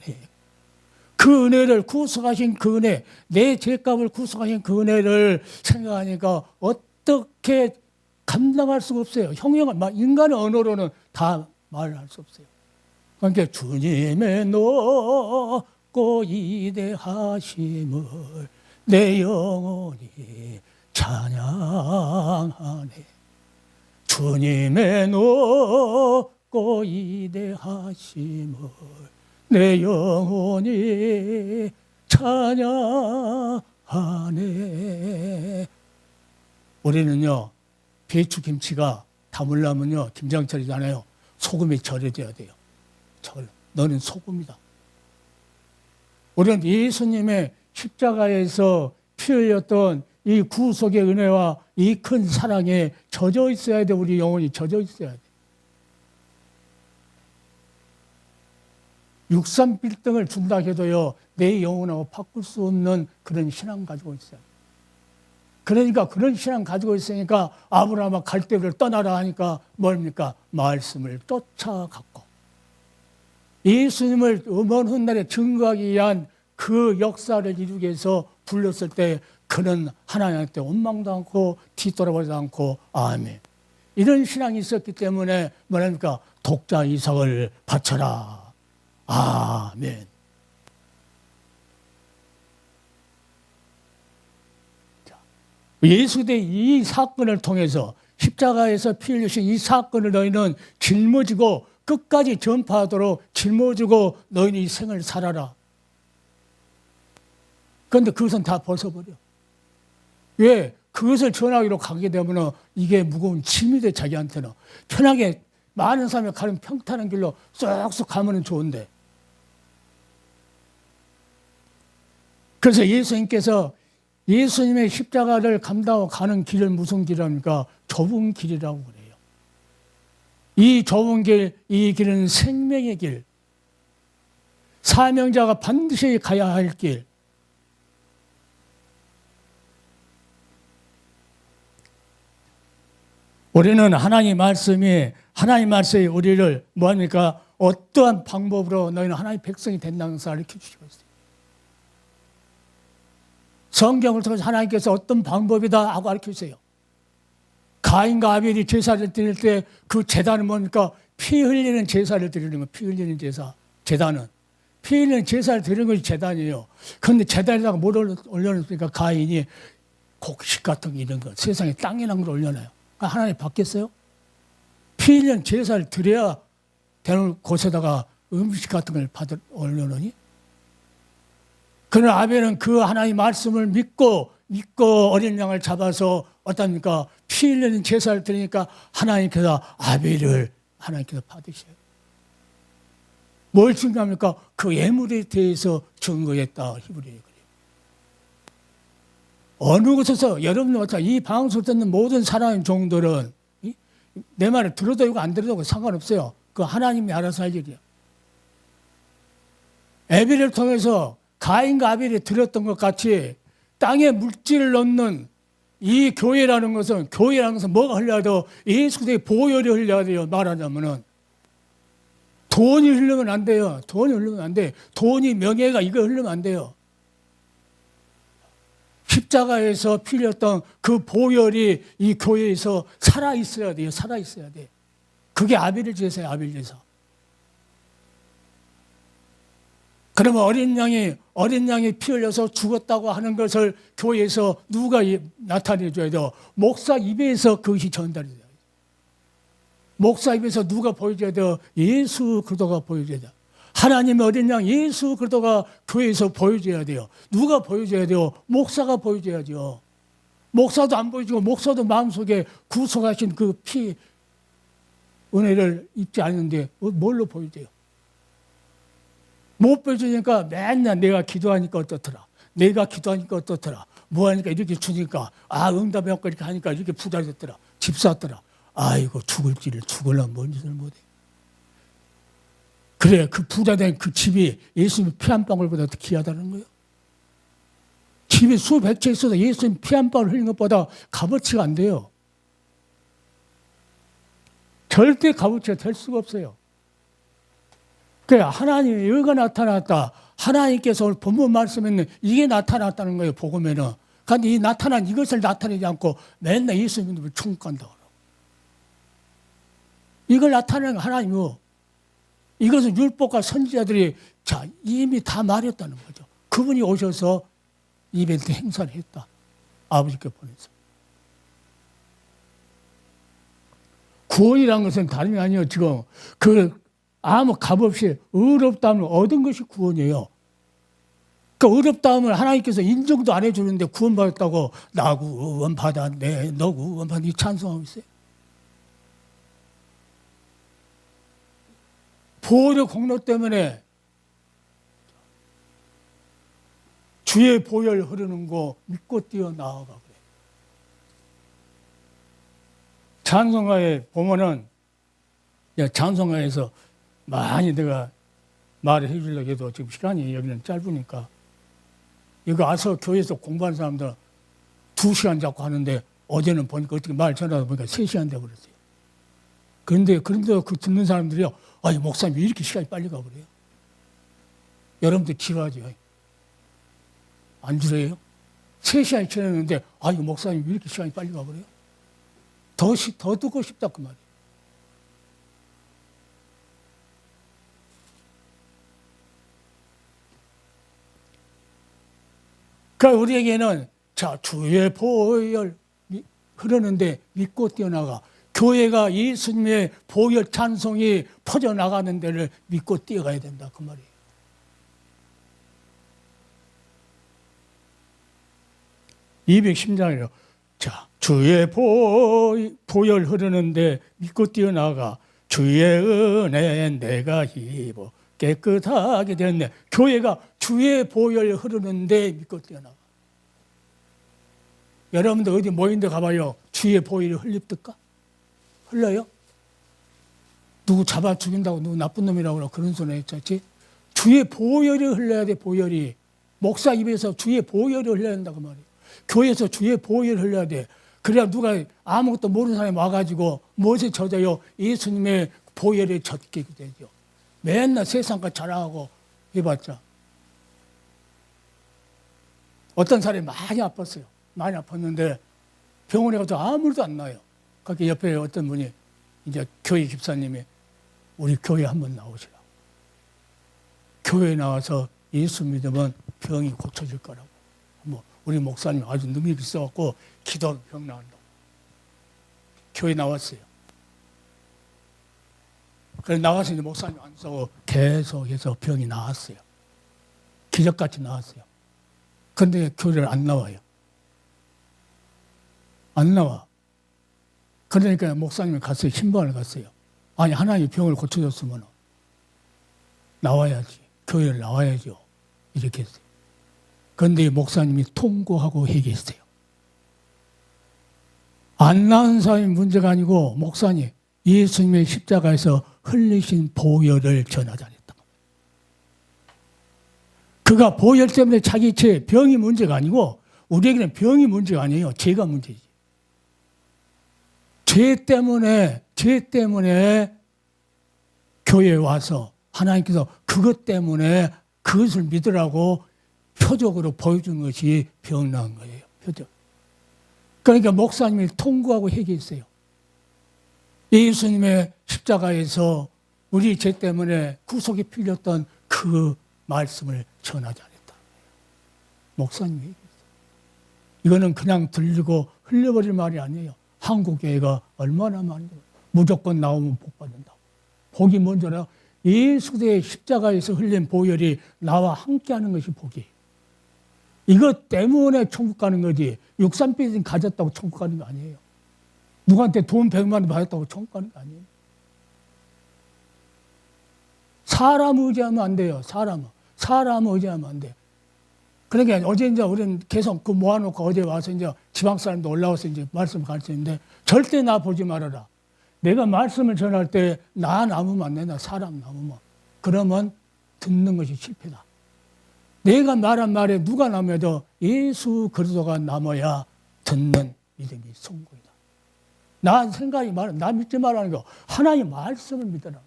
[SPEAKER 1] 그 은혜를 구속하신 그 은혜, 내 죄값을 구속하신 그 은혜를 생각하니까 어떻게 감당할 수가 없어요. 인간의 언어로는 다 말을 할 수 없어요. 그러니까 주님의 높고 위대하심을 내 영혼이 찬양하네. 주님의 높고 위대하심을 내 영혼이 찬양하네. 우리는요, 배추김치가 담으려면요, 김장철이잖아요. 소금이 절여져야 돼요. 너는 소금이다. 우리는 예수님의 십자가에서 피 흘렸던 이 구속의 은혜와 이 큰 사랑에 젖어 있어야 돼. 우리 영혼이 젖어 있어야 돼. 63빌딩을 준다 해도요, 내 영혼하고 바꿀 수 없는 그런 신앙 가지고 있어요. 그러니까 그런 신앙 가지고 있으니까 아브라함아 갈대를 떠나라 하니까 뭡니까? 말씀을 쫓아갔고 예수님을 먼 훗날에 증거하기 위한 그 역사를 이루기 위해서 불렀을 때 그는 하나님한테 원망도 않고 뒤돌아보지도 않고 아멘. 이런 신앙이 있었기 때문에 뭐랍니까? 독자 이삭을 바쳐라. 아멘. 예수 그리스도의 이 사건을 통해서 십자가에서 피 흘리신 이 사건을 너희는 짊어지고 끝까지 전파하도록 짊어지고 너희는 이 생을 살아라. 그런데 그것은 다 벗어버려. 왜? 그것을 전하기로 가게 되면 이게 무거운 짐이 돼, 자기한테는. 편하게 많은 사람이 가는 평탄한 길로 쏙쏙 가면 좋은데. 그래서 예수님께서 예수님의 십자가를 감당하고 가는 길을 무슨 길입니까? 좁은 길이라고 그래요. 이 좁은 길, 이 길은 생명의 길. 사명자가 반드시 가야 할 길. 우리는 하나님 말씀이 우리를 뭐합니까? 어떠한 방법으로 너희는 하나님의 백성이 된다는 것을 가르쳐 주시고 있어요. 성경을 통해서 하나님께서 어떤 방법이다 하고 가르쳐 주세요. 가인과 아벨이 제사를 드릴 때 그 제단은 뭡니까? 피 흘리는 제사를 드리는 거예요. 피 흘리는 제사. 제단은. 피 흘리는 제사를 드리는 것이 제단이에요. 그런데 제단에다가 뭘 올려놓습니까? 가인이 곡식 같은 거 이런 거. 세상에 땅에 난 걸 올려놔요. 하나님 받겠어요? 피 흘리는 제사를 드려야 되는 곳에다가 음식 같은 걸 올려놓으니? 그러나 아벨은 그 하나님의 말씀을 믿고 어린 양을 잡아서 어떻습니까? 피 흘리는 제사를 드리니까 하나님께서 아벨을 하나님께서 받으셔요. 뭘 증거합니까? 그 예물에 대해서 증거했다. 히브리에 그래요. 어느 곳에서 여러분들 이 방송을 듣는 모든 사람의 종들은 내 말을 들어도 되고 안 들어도 되고 상관없어요. 그 하나님이 알아서 할 일이야. 아벨을 통해서 가인과 아벨이 드렸던 것 같이 땅에 물질을 넣는 이 교회라는 것은 뭐가 흘러야 돼요? 예수 그리스도의 보혈이 흘러야 돼요. 말하자면은 돈이 흐르면 안 돼요. 돈이 흐르면 안 돼. 돈이 명예가 이거 흐르면 안 돼요. 십자가에서 피 흘렸던 그 보혈이 이 교회에서 살아 있어야 돼요. 살아 있어야 돼. 그게 아벨 제사예요. 아벨 제사. 그러면 어린 양이 피 흘려서 죽었다고 하는 것을 교회에서 누가 나타내 줘야 돼요? 목사 입에서 그것이 전달이 돼요. 목사 입에서 누가 보여줘야 돼요? 예수 그리스도가 보여줘야 돼요. 하나님의 어린 양 예수 그리스도가 교회에서 보여줘야 돼요. 누가 보여줘야 돼요? 목사가 보여줘야죠. 목사도 안 보여주고 목사도 마음속에 구속하신 그 피 은혜를 입지 않는데 뭘로 보여줘요? 못 보여주니까 맨날 내가 기도하니까 어떻더라. 뭐 하니까 이렇게 주니까 응답이 없고 이렇게 하니까 이렇게 부자 됐더라. 집 샀더라. 아이고 죽을려면 뭔 짓을 못해. 그래, 그 부자된 그 집이 예수님 피 한 방울보다 더 귀하다는 거예요. 집이 수백 채 있어도 예수님 피 한 방울 흘린 것보다 값어치가 안 돼요. 절대 값어치가 될 수가 없어요. 그래, 하나님의 여기가 나타났다. 하나님께서 오늘 본문 말씀에는 이게 나타났다는 거예요, 복음에는. 그런데 이 나타난 이것을 나타내지 않고 맨날 예수님 믿음을 천국 간다고. 이걸 나타내는 하나님이고, 이것은 율법과 선지자들이 자 이미 다 말했다는 거죠. 그분이 오셔서 이벤트 행사를 했다. 아버지께 보내서. 구원이라는 것은 다름이 아니에요. 지금 아무 값없이 의롭다함을 얻은 것이 구원이에요. 그 의롭다함을 하나님께서 인정도 안 해주는데 구원받았다고 나구 의원 받았네, 너구 의원 받았네 찬송하고 있어요. 보혈의 공로 때문에 주의 보혈 흐르는 거 믿고 뛰어나아가 그래. 찬송가에 보면은 찬송가에서 많이 내가 말을 해주려고 해도 지금 시간이 여기는 짧으니까 이거 와서 교회에서 공부하는 사람들 2시간 잡고 하는데 어제는 보니까 어떻게 말 전화하다 보니까 3시간 돼버렸어요. 그런데 그 듣는 사람들이요. 아니, 목사님 왜 이렇게 시간이 빨리 가버려요? 여러분들 지루하죠? 안 지루해요? 3시간이 지났는데 아니, 목사님 왜 이렇게 시간이 빨리 가버려요? 더 듣고 싶다 그 말이에요. 그러니까 우리에게는 자 주의 보혈 흐르는데 믿고 뛰어나가. 교회가 예수님의 보혈 찬송이 퍼져나가는 데를 믿고 뛰어가야 된다 그 말이에요. (210장이에요) 자 주의 보혈 흐르는데 믿고 뛰어나가. 주의 은혜 내가 입어 깨끗하게 되었네. 교회가 주의 보혈 흐르는데 믿고 뛰어나가. 여러분들 어디 모인 데 가봐요. 주의 보혈이 흘립니까? 흘러요? 누구 잡아 죽인다고 누구 나쁜 놈이라고 그런 소리 했지. 주의 보혈이 흘러야 돼. 보혈이. 목사 입에서 주의 보혈이 흘러야 된다고 말이에요. 교회에서 주의 보혈이 흘러야 돼. 그래야 누가 아무것도 모르는 사람이 와가지고 무엇에 젖어요? 예수님의 보혈에 젖게 되죠. 맨날 세상과 자랑하고 해봤자. 어떤 사람이 많이 아팠어요. 많이 아팠는데 병원에 가도 아무것도 안 나요. 거기 옆에 어떤 분이 이제 교회 집사님이 우리 교회 한번 나오시라. 교회에 나와서 예수 믿으면 병이 고쳐질 거라고. 뭐 우리 목사님 아주 능력이 있어갖고 기도하면 병 나온다고. 교회 나왔어요. 그래서 나가서 이제 목사님 앉아서 계속해서 병이 나았어요. 기적같이 나았어요. 그런데 교회를 안 나와요. 안 나와. 그러니까 목사님이 갔어요. 신방을 갔어요. 아니 하나님이 병을 고쳐줬으면 나와야지. 교회를 나와야죠. 이렇게 했어요. 그런데 목사님이 통고하고 회개했어요. 안 나은 사람이 문제가 아니고 목사님 예수님의 십자가에서 흘리신 보혈을 전하지 않았다. 그가 보혈 때문에 자기 죄 병이 문제가 아니고 우리에게는 병이 문제가 아니에요. 죄가 문제지. 죄 때문에 교회에 와서 하나님께서 그것 때문에 그것을 믿으라고 표적으로 보여준 것이 병 나은 거예요. 표적. 그러니까 목사님이 통고하고 회개했어요. 예수님의 십자가에서 우리 죄 때문에 구속이 풀렸던 그 말씀을 전하지 않았다. 목사님이 얘기했어요. 이거는 그냥 들리고 흘려버릴 말이 아니에요. 한국교회가 얼마나 많은데 무조건 나오면 복 받는다. 복이 먼저라. 예수의 십자가에서 흘린 보혈이 나와 함께하는 것이 복이에요. 이것 때문에 천국 가는 거지. 63빌딩 가졌다고 천국 가는 거 아니에요. 누구한테 돈 100만 원 받았다고 천국 가는 거 아니에요. 사람 의지하면 안 돼요. 사람 의지하면 안 돼. 그러니까 어제 이제 우리는 계속 그 모아놓고 어제 와서 이제 지방 사람도 올라와서 이제 말씀 가르치는데 절대 나 보지 말아라. 내가 말씀을 전할 때 나 남으면 안 돼. 나 사람 남으면. 그러면 듣는 것이 실패다. 내가 말한 말에 누가 남아도 예수 그리스도가 남아야 듣는 믿음이 성공이다. 나 생각이 말은 나 믿지 말라는 거 하나님 말씀을 믿어라.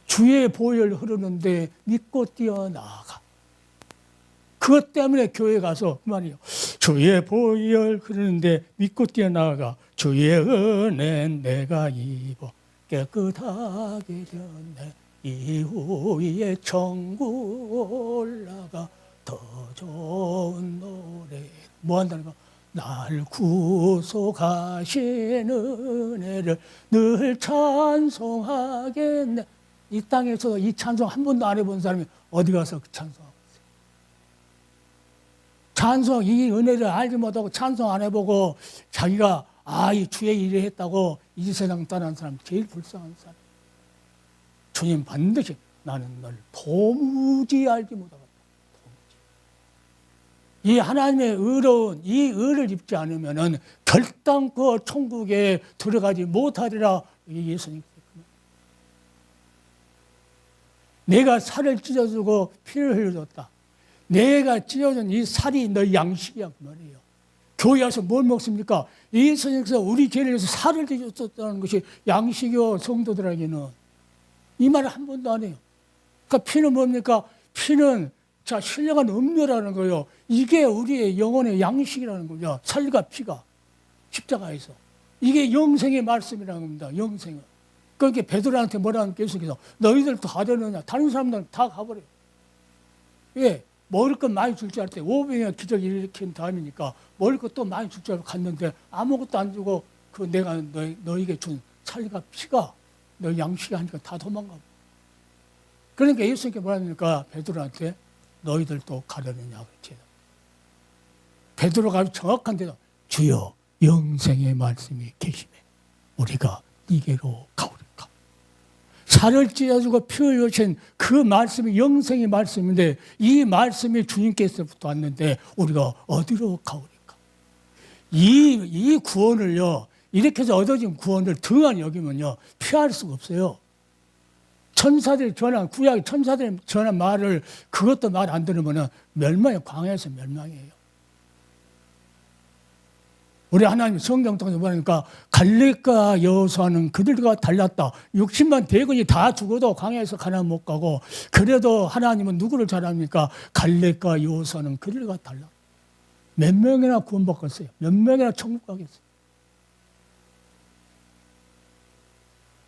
[SPEAKER 1] 주의 보혈 흐르는데 믿고 뛰어나가. 그것 때문에 교회 가서 그 말이요. 주의 보혈 흐르는데 믿고 뛰어나가. 주의 은혜 내가 입어 깨끗하게 되었네. 이후에 천국 올라가 더 좋은 노래. 뭐 한다는 거? 날 구속하신 은혜를 늘 찬송하겠네. 이 땅에서 이 찬송 한 번도 안 해본 사람이 어디 가서 그 찬송하고 있어요. 찬송, 이 은혜를 알지 못하고 찬송 안 해보고 자기가 이 주의 일을 했다고 이 세상 떠난 사람 제일 불쌍한 사람. 주님 반드시 나는 널 도무지 알지 못하겠다. 이 하나님의 의로운 이 의를 입지 않으면은 결단코 천국에 들어가지 못하리라. 예수님. 내가 살을 찢어주고 피를 흘려줬다. 내가 찢어준 이 살이 너희 양식이야 그 말이에요. 교회 와서 뭘 먹습니까? 예수님께서 우리 죄를 위해서 살을 찢어줬다는 것이 양식이요 성도들에게는 이 말을 한 번도 안 해요. 그러니까 피는 뭡니까? 피는 자 신령한 음료라는 거예요. 이게 우리의 영혼의 양식이라는 거죠. 살과 피가 십자가에서 이게 영생의 말씀이라는 겁니다. 영생은. 그러니까 베드로한테 뭐라는 계속해서 너희들도 가려느냐? 다른 사람들은 다 가버려요. 왜? 먹을 것 많이 줄 줄 알 때 500여 기적 일으킨 다음이니까 먹을 것 또 많이 줄 줄 알고 갔는데 아무것도 안 주고 그 내가 너에게 준 살과 피가 너 양식이 하니까 다 도망가. 그러니까 예수님께 뭐라니까 베드로한테 너희들도 가려느냐 그랬지. 베드로가 정확한 대답. 주여 영생의 말씀이 계시네. 우리가 이게로 가오리까. 살을 찢어주고 피 흘려주신 그 말씀이 영생의 말씀인데 이 말씀이 주님께서부터 왔는데 우리가 어디로 가오리까. 이 구원을요. 이렇게 해서 얻어진 구원을 등한히 여기면요. 피할 수가 없어요. 천사들이 전한 구약의 천사들이 전한 말을 그것도 말 안 들으면 멸망해. 광야에서 멸망이에요. 우리 하나님 성경 통해서 보니까 갈렙과 여호수아는 그들과 달랐다. 60만 대군이 다 죽어도 광야에서 가나안 못 가고 그래도 하나님은 누구를 잘합니까? 갈렙과 여호수아는 그들과 달라. 몇 명이나 구원받겠어요? 몇 명이나 천국 가겠어요?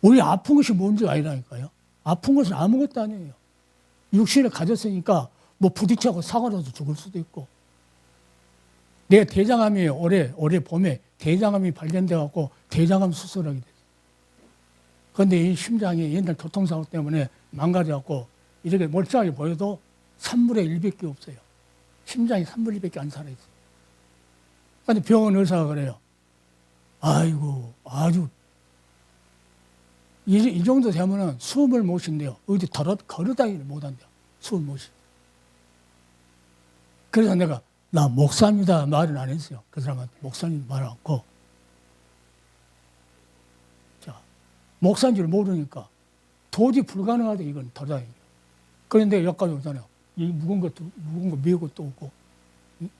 [SPEAKER 1] 우리 아픈 것이 뭔지 아니라니까요. 아픈 것은 아무것도 아니에요. 육신을 가졌으니까 뭐 부딪혀서 사고 나서 죽을 수도 있고. 내 대장암이 올해 봄에 대장암이 발견돼갖고 대장암 수술하게 됐어요. 그런데 이 심장이 옛날 교통사고 때문에 망가져갖고 이렇게 멀쩡하게 보여도 3분의 1밖에 없어요. 심장이 3분의 1밖에 안 살아있어요. 그런데 병원 의사가 그래요. 아이고, 아주 이 정도 되면은 숨을 못 쉰대요. 어디 걸어다니를 못 한대요. 숨을 못 쉰대요. 그래서 내가 나 목사입니다 말은 안 했어요. 그 사람한테 목사님 말 안 하고. 자, 목사인 줄 모르니까 도저히 불가능하다 이건 돌아다니는. 그런데 여기까지 오잖아요. 이 무거운 거 메고 또 오고. 응?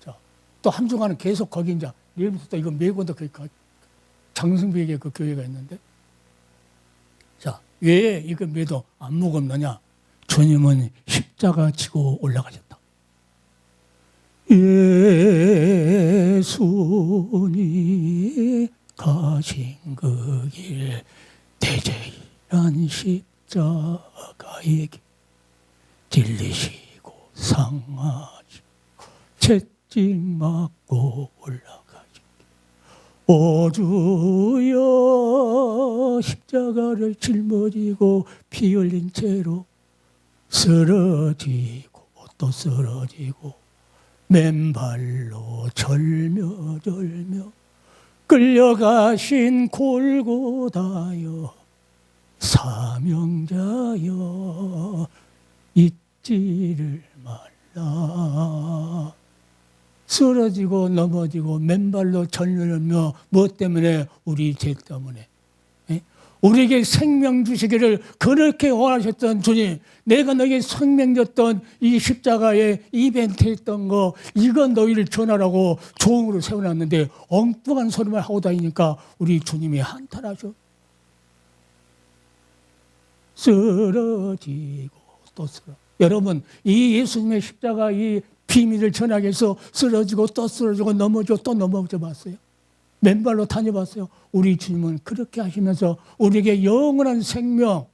[SPEAKER 1] 자, 또 한 주간은 계속 거기 이제 내일부터 또 이거 메고 또 장승비에게 그 교회가 있는데. 자, 왜 이거 메도 안 무겁느냐? 주님은 십자가 지고 올라가셨다. 예수님 가신 그 길 대제일한 십자가에 질리시고 상하시고 채찍 맞고 올라가시고 오 주여 십자가를 짊어지고 피 흘린 채로 쓰러지고 또 쓰러지고 맨발로 절며 끌려가신 골고다여 사명자여 잊지를 말라. 쓰러지고 넘어지고 맨발로 절며 뭐 때문에? 우리 죄 때문에. 우리에게 생명 주시기를 그렇게 원하셨던 주님, 내가 너에게 생명 줬던 이 십자가의 이벤트 했던 거, 이건 너희를 전하라고 종으로 세워놨는데 엉뚱한 소리만 하고 다니니까 우리 주님이 한탄하죠. 쓰러지고 또 쓰러지고. 여러분, 이 예수님의 십자가 이 비밀을 전하기 위해서 쓰러지고 또 쓰러지고 넘어져 또 넘어져 봤어요. 맨발로 다녀봤어요. 우리 주님은 그렇게 하시면서 우리에게 영원한 생명,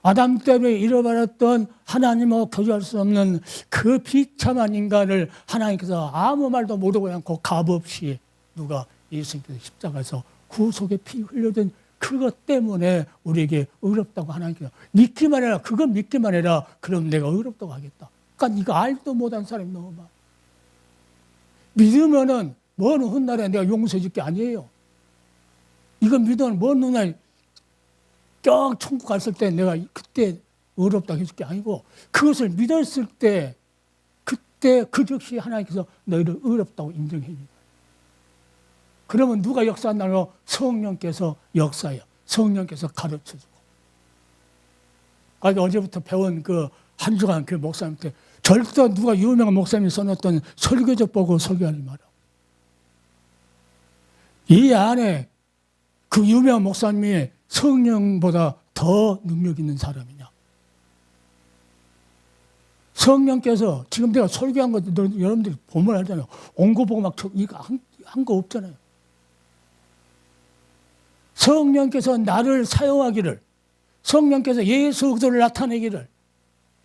[SPEAKER 1] 아담 때문에 잃어버렸던 하나님과 교제할 수 없는 그 비참한 인간을 하나님께서 아무 말도 모르고 않고 값없이 누가 예수님께서 십자가에서 구속의 피 흘려준 그것 때문에 우리에게 의롭다고 하나님께서 믿기만 해라. 그거 믿기만 해라. 그럼 내가 의롭다고 하겠다. 그러니까 이거 알도 못한 사람이 너무 많아. 믿으면은 먼 훗날에 내가 용서해 줄 게 아니에요. 이거 믿으면 먼 훗날에 쫙 천국 갔을 때 내가 그때 의롭다고 해줄 게 아니고 그것을 믿었을 때 그때 그 즉시 하나님께서 너희를 의롭다고 인정해 줍니다. 그러면 누가 역사한다고? 성령께서 역사해요. 성령께서 가르쳐주고. 아까 어제부터 배운 그 한 주간 그 목사님한테 절대 누가 유명한 목사님이 써놨던 설교적 보고 설교하지 마라. 이 안에 그 유명한 목사님이 성령보다 더 능력 있는 사람이냐. 성령께서 지금 내가 설교한 거 여러분들이 보면 알잖아요. 온 거 보고 막 이거 한 거 없잖아요. 성령께서 나를 사용하기를, 성령께서 예수 그리스도를 나타내기를,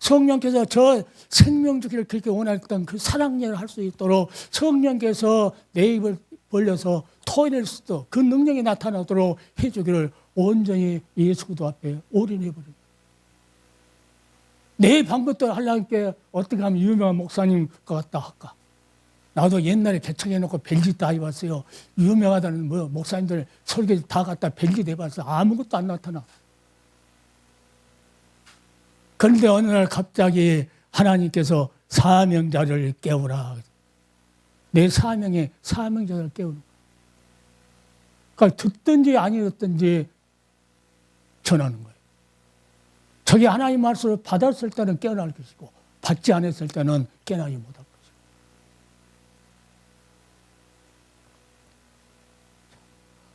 [SPEAKER 1] 성령께서 저 생명 주기를 그렇게 원했던 그 사랑력을 할 수 있도록 성령께서 내 입을 벌려서 토해낼 수도 그 능력이 나타나도록 해주기를 온전히 예수 그리스도 앞에 올인해버립니다. 내 방법대로 하려니까 어떻게 하면 유명한 목사님 것 같다 할까? 나도 옛날에 개척해놓고 벨짓 다 해봤어요. 유명하다는 목사님들 설교 다 갖다 벨짓 해봤어. 아무것도 안 나타나. 그런데 어느 날 갑자기 하나님께서 사명자를 깨우라. 내 사명에 사명자를 깨우는 거야. 그러니까 듣든지 아니 듣든지 전하는 거예요. 저게 하나님 말씀을 받았을 때는 깨어날 것이고 받지 않았을 때는 깨어나지 못할 것이고.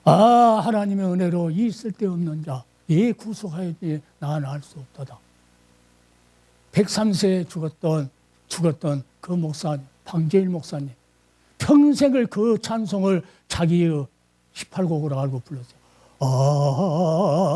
[SPEAKER 1] 아, 하나님의 은혜로 이 쓸데없는 자, 이 구속하였지 나는 알 수 없도다. 103세에 죽었던 그 목사님, 방재일 목사님. 평생을 그 찬송을 자기의 18곡으로 알고 불렀어요.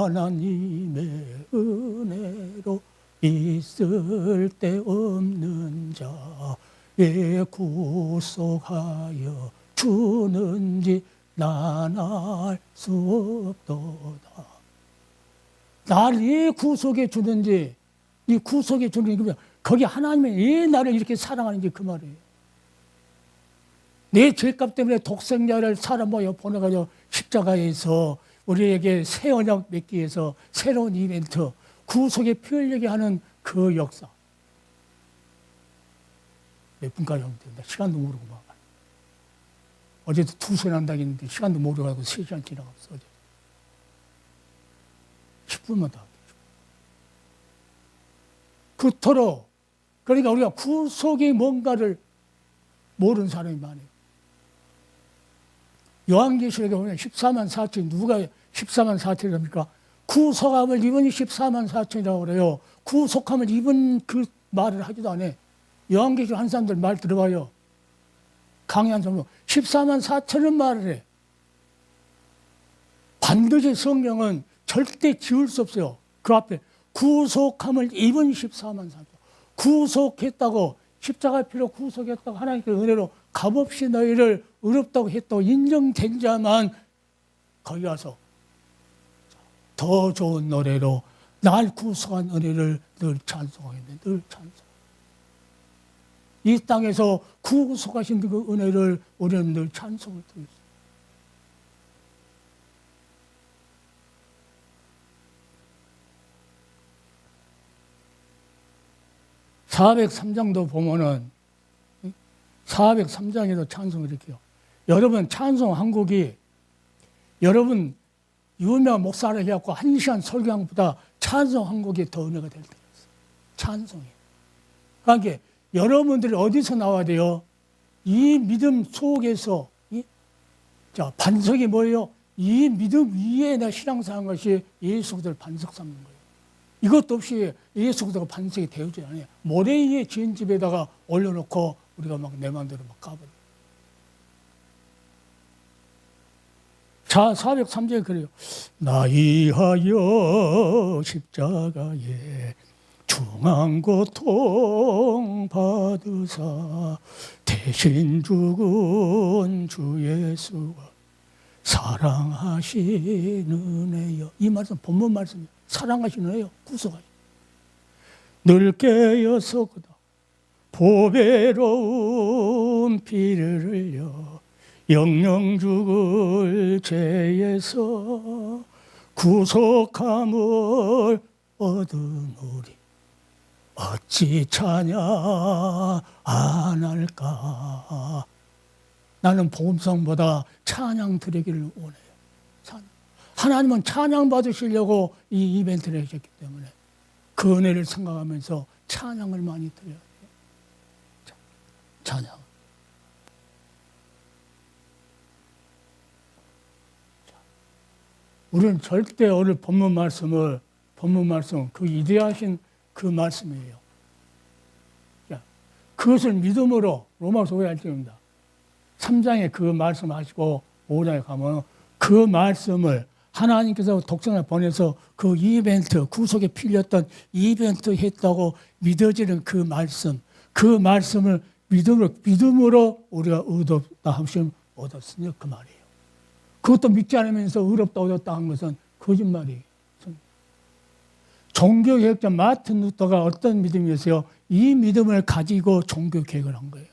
[SPEAKER 1] 하나님의 은혜로 있을 데 없는 자 왜 구속하여 주는지 난 알 수 없도다. 날 왜 구속해 주는지, 이 구속해 주는 게 거기 하나님이 왜 나를 이렇게 사랑하는지 그 말이에요. 내 죄값 때문에 독생자를 사람 모여 보내가지고 십자가에서 우리에게 새 언약 맺기 위해서 새로운 이벤트, 구속의 피 흘리게 하는 그 역사. 몇 분까지 하면 된다. 시간도 모르고 막. 어제도 2시간 한다고 했는데 시간도 모르고 가고 3시간 지나갔어. 어제. 10분만 더. 그토록, 그러니까 우리가 구속이 뭔가를 모르는 사람이 많아요. 요한계시록에 보면 14만 4천, 누가 14만 4천이랍니까? 구속함을 입은 14만 4천이라고 그래요. 구속함을 입은 그 말을 하지도 않아요. 요한계시록 한 사람들 말 들어봐요. 강의한 사람은 14만 4천은 말을 해. 반드시 성경은 절대 지울 수 없어요. 그 앞에 구속함을 입은 14만 4천. 구속했다고, 십자가 피로 구속했다고 하나님께서 은혜로 값없이 너희를 의롭다고 했다고 인정된 자만 거기 가서 더 좋은 노래로 날 구속한 은혜를 늘 찬송하겠네. 늘 찬송. 이 땅에서 구속하신 그 은혜를 우리는 늘 찬송을 드리고 있습니다. 403장도 보면은 403장에도 찬송을 이렇게요. 여러분 찬송 한 곡이 여러분 유명한 목사를 해갖고 1시간 설교한 것보다 찬송 한 곡이 더 은혜가 될 때가 있어요. 찬송이. 그러니까 여러분들이 어디서 나와야 돼요? 이 믿음 속에서 자, 반석이 뭐예요? 이 믿음 위에 내 신앙생활한 것이 예수 그리스도를 반석 삼는 거예요. 이것도 없이 예수 그리스도가 반석이 되어지지 않아요. 모래 위에 지은 집에다가 올려놓고 우리가 막 내 마음대로 막 가버려요. 자, 403절에 그래요. 나 위하여 십자가에 중한 고통 받으사 대신 죽은 주 예수가 사랑하시는 은혜여. 이 말씀 본문 말씀이에요. 사랑하시는 은혜여. 구속하시. 늘 깨어서거다 보배로운 피를 흘려 영영 죽을 죄에서 구속함을 얻은 우리 어찌 찬양 안 할까. 나는 복음성보다 찬양 드리기를 원해요. 하나님은 찬양 받으시려고 이 이벤트를 하셨기 때문에 그 은혜를 생각하면서 찬양을 많이 드려야 돼요. 찬양. 우리는 절대 오늘 본문 말씀 그 위대하신 그 말씀이에요. 그것을 믿음으로 로마서 5장 1절입니다. 3장에 그 말씀하시고 5장에 가면 그 말씀을 하나님께서 독생을 보내서 그 이벤트, 구속에 필요했던 이벤트 했다고 믿어지는 그 말씀을 믿음으로 우리가 얻었다 하시면 얻었으니 그 말이에요. 그것도 믿지 않으면서 의롭다 얻었다 한 것은 거짓말이에요. 종교개혁자 마틴 루터가 어떤 믿음이었어요? 이 믿음을 가지고 종교개혁을 한 거예요.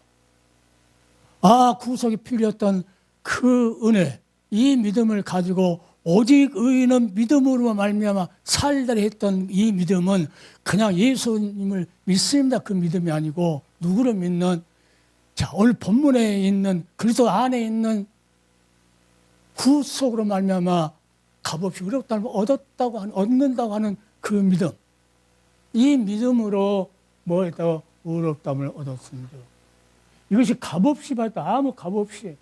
[SPEAKER 1] 아, 구속이 필요했던 그 은혜, 이 믿음을 가지고 오직 의인은 믿음으로 말미암아 살다리 했던 이 믿음은 그냥 예수님을 믿습니다. 그 믿음이 아니고 누구를 믿는, 자, 오늘 본문에 있는 그리스도 안에 있는 구속으로 말미암아 값없이 의롭다고 얻는다고 하는 그 믿음, 이 믿음으로 뭐 했다고 의롭다함을 얻었습니다. 이것이 값없이 받다, 아무 값없이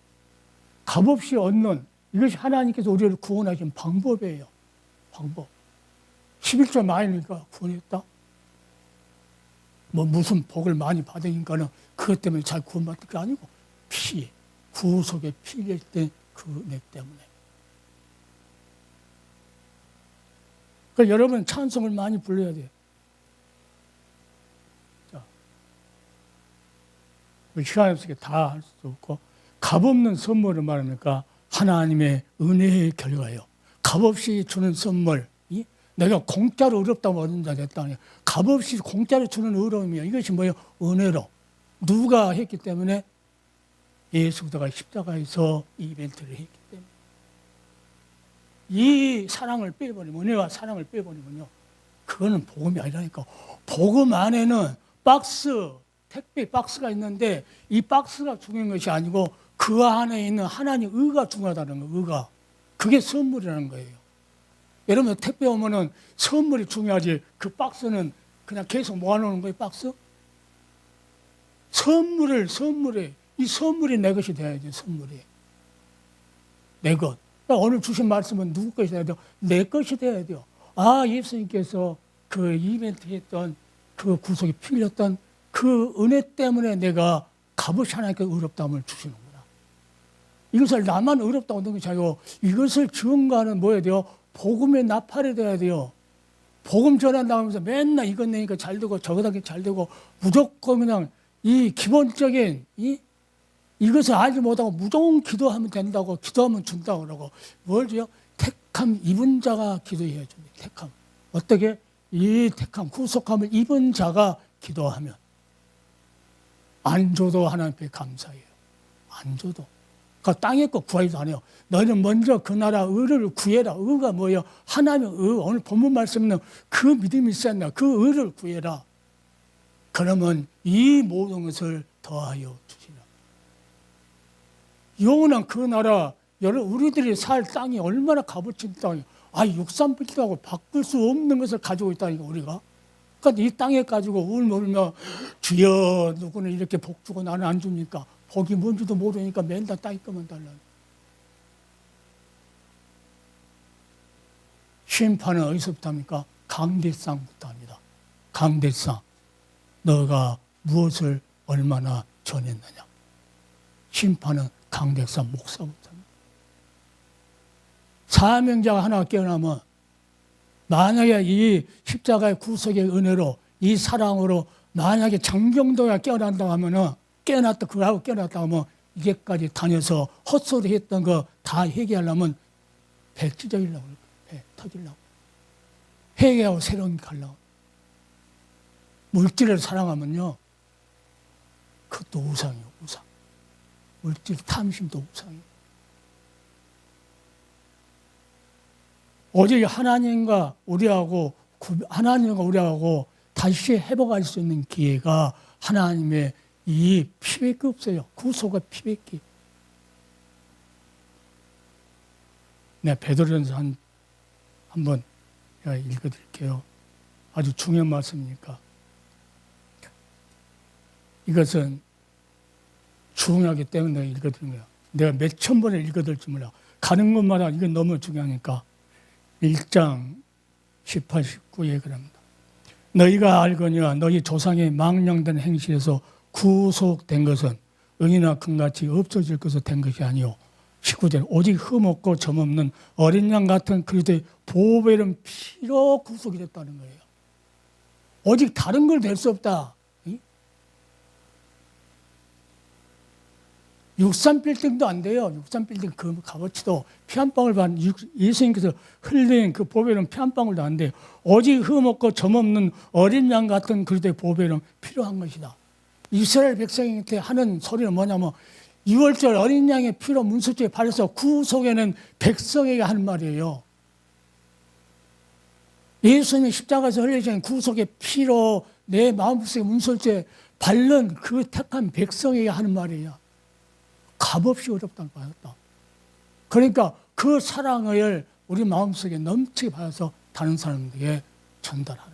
[SPEAKER 1] 얻는, 이것이 하나님께서 우리를 구원하신 방법이에요. 방법. 11조 많으니까 구원했다? 뭐 무슨 복을 많이 받으니까는 그것 때문에 잘 구원받을 게 아니고 구속의 피일 때 그 은혜 때문에. 그러니까 여러분 찬송을 많이 불러야 돼요. 자, 시간이 없으니까 다 할 수도 없고, 값없는 선물을 말하니까 하나님의 은혜의 결과예요. 값없이 주는 선물, 내가 공짜로 의롭다고 얻는 자 됐다. 값없이 공짜로 주는 의로움이에요. 이것이 뭐예요? 은혜로. 누가 했기 때문에? 예수 그리스도가 십자가에서 이벤트를 했기 때문에. 이 사랑을 빼버리면, 은혜와 사랑을 빼버리면요, 그거는 복음이 아니라니까. 복음 안에는 택배 박스가 있는데 이 박스가 중요한 것이 아니고 그 안에 있는 하나님 의가 중요하다는 거예요. 의가. 그게 선물이라는 거예요. 여러분 택배 오면은 선물이 중요하지 그 박스는 그냥 계속 모아놓는 거예요. 박스? 이 선물이 내 것이 돼야지. 선물이 내 것. 오늘 주신 말씀은 누구 것이 돼야 돼요? 내 것이 돼야 돼요. 아, 예수님께서 그 이벤트 했던 그 구속이 필요했던 그 은혜 때문에 내가 값없이 하나님께 의롭다함을 주시는구나. 이것을 나만 의롭다고 얻는 것이 아니고 이것을 증거하는 뭐야 돼요? 복음의 나팔이 돼야 돼요. 복음 전한다고 하면서 맨날 이것 내니까 잘 되고 저것 하니까 잘 되고 무조건 그냥 이 기본적인 이것을 알지 못하고 무조건 기도하면 된다고, 기도하면 준다고 그러고, 뭘 줘요? 택함 입은 자가 기도해야 줍니다. 택함. 어떻게? 이 택함, 구속함을 입은 자가 기도하면. 안 줘도 하나님께 감사해요. 안 줘도. 그 땅에 거 구하지도 않아요. 너는 먼저 그 나라 의를 구해라. 의가 뭐예요? 하나님의 의. 오늘 본문 말씀은 그 믿음이 있어야 한다. 그 의를 구해라. 그러면 이 모든 것을 더하여 주시라. 영원한 그 나라 우리들이 살 땅이 얼마나 값어치는 땅이에요. 63빌딩하고 바꿀 수 없는 것을 가지고 있다니까, 우리가. 그러니까 이 땅에 가지고 울며 주여 누구는 이렇게 복 주고 나는 안 줍니까? 복이 뭔지도 모르니까 맨날 따위 것만 달라. 심판은 어디서부터 합니까? 강대상부터 합니다. 강대상. 너가 무엇을 얼마나 전했느냐. 심판은 강대상 목사부터 합니다. 사명자가 하나 깨어나면 만약에 이 십자가의 구속의 은혜로 이 사랑으로 만약에 장경도가 깨어난다고 하면은 그거하고 깨어났다고 하면 이제까지 다녀서 헛소리 했던 거 다 회개하려면 배 찢어지려고 배 터지려고 회개하고 새로운 게 가려고 물질을 사랑하면요 그것도 우상이에요. 우상. 물질 탐심도 우상이에요. 오직 하나님과 우리하고 다시 회복할 수 있는 기회가 하나님의 이 피밖에 없어요. 구속의 피밖에. 네, 베드로전서 한번 읽어드릴게요. 아주 중요한 말씀이니까. 이것은 중요하기 때문에 읽어드린 거예요. 내가 몇천 번을 읽어드릴지 몰라. 가는 것마다 이건 너무 중요하니까. 1장 18, 19에 그럽니다. 너희가 알거니와 너희 조상의 망령된 행실에서 구속된 것은 은이나 금같이 없어질 것으로 된 것이 아니요 19절 오직 흠없고 점없는 어린 양 같은 그리스도의 보배로운 피로 구속이 됐다는 거예요. 오직 다른 걸 될 수 없다. 63빌딩도 안 돼요. 63빌딩 그 값어치도 피 한 방울 반 예수님께서 흘린 그 보배로운 피 한 방울도 안 돼요. 오직 흠없고 점없는 어린 양 같은 그리스도의 보배로운 필요한 것이다. 이스라엘 백성한테 하는 소리는 뭐냐면 6월절 어린 양의 피로 문설주에 발려서 구속에는 백성에게 하는 말이에요. 예수님이 십자가에서 흘리신 구속의 피로 내 마음속에 문설주에 바른 그 택한 백성에게 하는 말이에요. 값없이 어렵다고 받았다. 그러니까 그 사랑을 우리 마음속에 넘치게 받아서 다른 사람들에게 전달하라.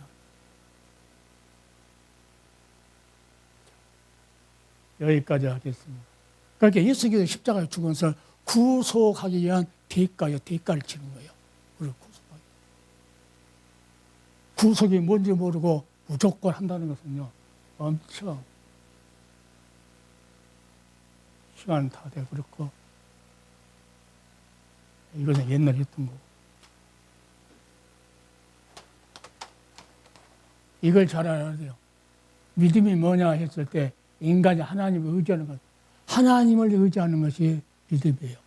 [SPEAKER 1] 여기까지 하겠습니다. 그러니까 예수님께서 십자가에 죽은 것을 구속하기 위한 대가를 치는 거예요. 우리를 구속하기. 구속이 뭔지 모르고 무조건 한다는 것은요, 엄청 시간 다 되고 그렇고 이것은 옛날에 했던 거고 이걸 잘 알아야 돼요. 믿음이 뭐냐 했을 때 인간이 하나님을 의지하는 것, 하나님을 의지하는 것이 믿음이에요.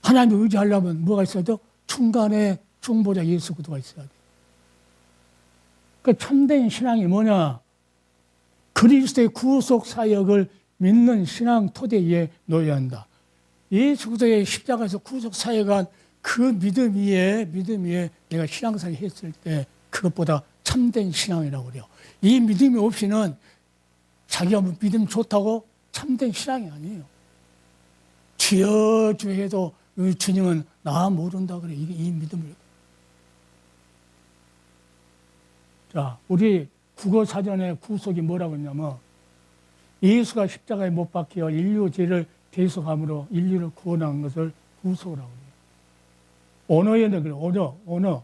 [SPEAKER 1] 하나님을 의지하려면 뭐가 있어야 돼요? 중간에 중보자 예수 그리스도가 있어야 돼요. 그 참된 신앙이 뭐냐? 그리스도의 구속 사역을 믿는 신앙 토대 위에 놓여야 한다. 예수 그리스도의 십자가에서 구속 사역한 그 믿음 위에 내가 신앙생활 했을 때 그것보다 참된 신앙이라고 그래요. 이 믿음이 없이는 자기가 믿음 좋다고 참된 신앙이 아니에요. 주여 주여 해도 주님은 나 모른다 그래. 이 믿음을. 자, 우리 국어사전에 구속이 뭐라고 했냐면 예수가 십자가에 못 박혀 인류 죄를 대속함으로 인류를 구원한 것을 구속이라고 해요. 언어에는 그래요. 언어.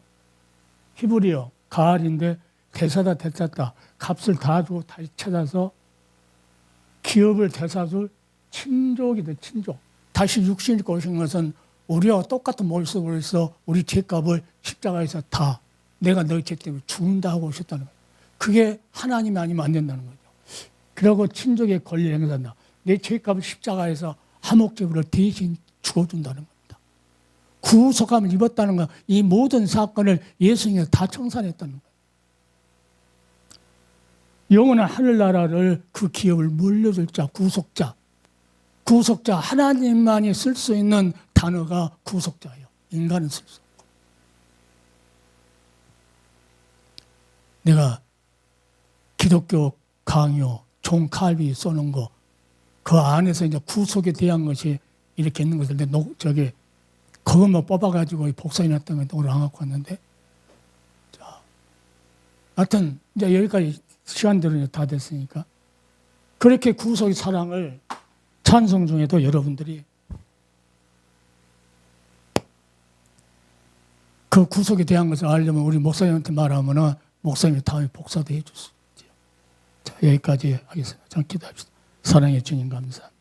[SPEAKER 1] 히브리어, 가알인데 대사다 대쌌다. 값을 다 주고 다시 찾아서 기업을 되사줄 친족이다. 친족. 다시 육신을 입고 오신 것은 우리와 똑같은 모습으로서 우리 죄값을 십자가에서 다 내가 너희 죄 때문에 죽는다 하고 오셨다는 거예요. 그게 하나님이 아니면 안 된다는 거죠. 그리고 친족의 권리를 행사한다. 내 죄값을 십자가에서 화목제물로 대신 죽어준다는 겁니다. 구속함을 입었다는 것, 이 모든 사건을 예수님께서 다 청산했다는 거예요. 영원한 하늘나라를 그 기업을 물려줄 자, 구속자. 구속자, 하나님만이 쓸 수 있는 단어가 구속자예요. 인간은 쓸 수 없고. 내가 기독교 강요, 존 칼비 써놓은 거, 그 안에서 이제 구속에 대한 것이 이렇게 있는 것인데, 저게 그것만 뽑아가지고 복사해놨던 건 오늘 안 갖고 왔는데. 자, 하여튼 이제 여기까지 시간들은 다 됐으니까. 그렇게 구속의 사랑을 찬송 중에도 여러분들이 그 구속에 대한 것을 알려면 우리 목사님한테 말하면은 목사님이 다음에 복사도 해줄 수 있죠. 자, 여기까지 하겠습니다. 잠깐 기도합시다. 사랑의 주님 감사합니다.